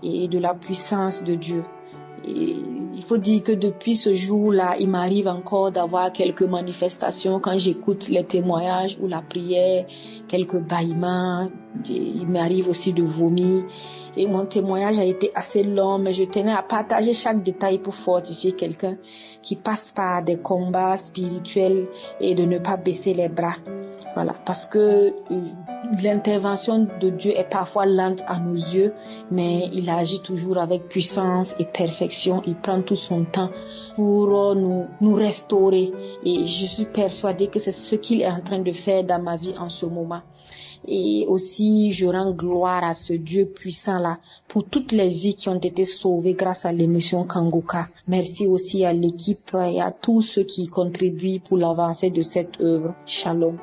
et de la puissance de Dieu. Et il faut dire que depuis ce jour-là, il m'arrive encore d'avoir quelques manifestations quand j'écoute les témoignages ou la prière, quelques bâillements. Il m'arrive aussi de vomir. Et mon témoignage a été assez long, mais je tenais à partager chaque détail pour fortifier quelqu'un qui passe par des combats spirituels et de ne pas baisser les bras. Voilà, parce que l'intervention de Dieu est parfois lente à nos yeux, mais il agit toujours avec puissance et perfection. Il prend tout son temps pour nous restaurer. Et je suis persuadée que c'est ce qu'il est en train de faire dans ma vie en ce moment. Et aussi, je rends gloire à ce Dieu puissant-là pour toutes les vies qui ont été sauvées grâce à l'émission Kanguka. Merci aussi à l'équipe et à tous ceux qui contribuent pour l'avancée de cette œuvre. Shalom.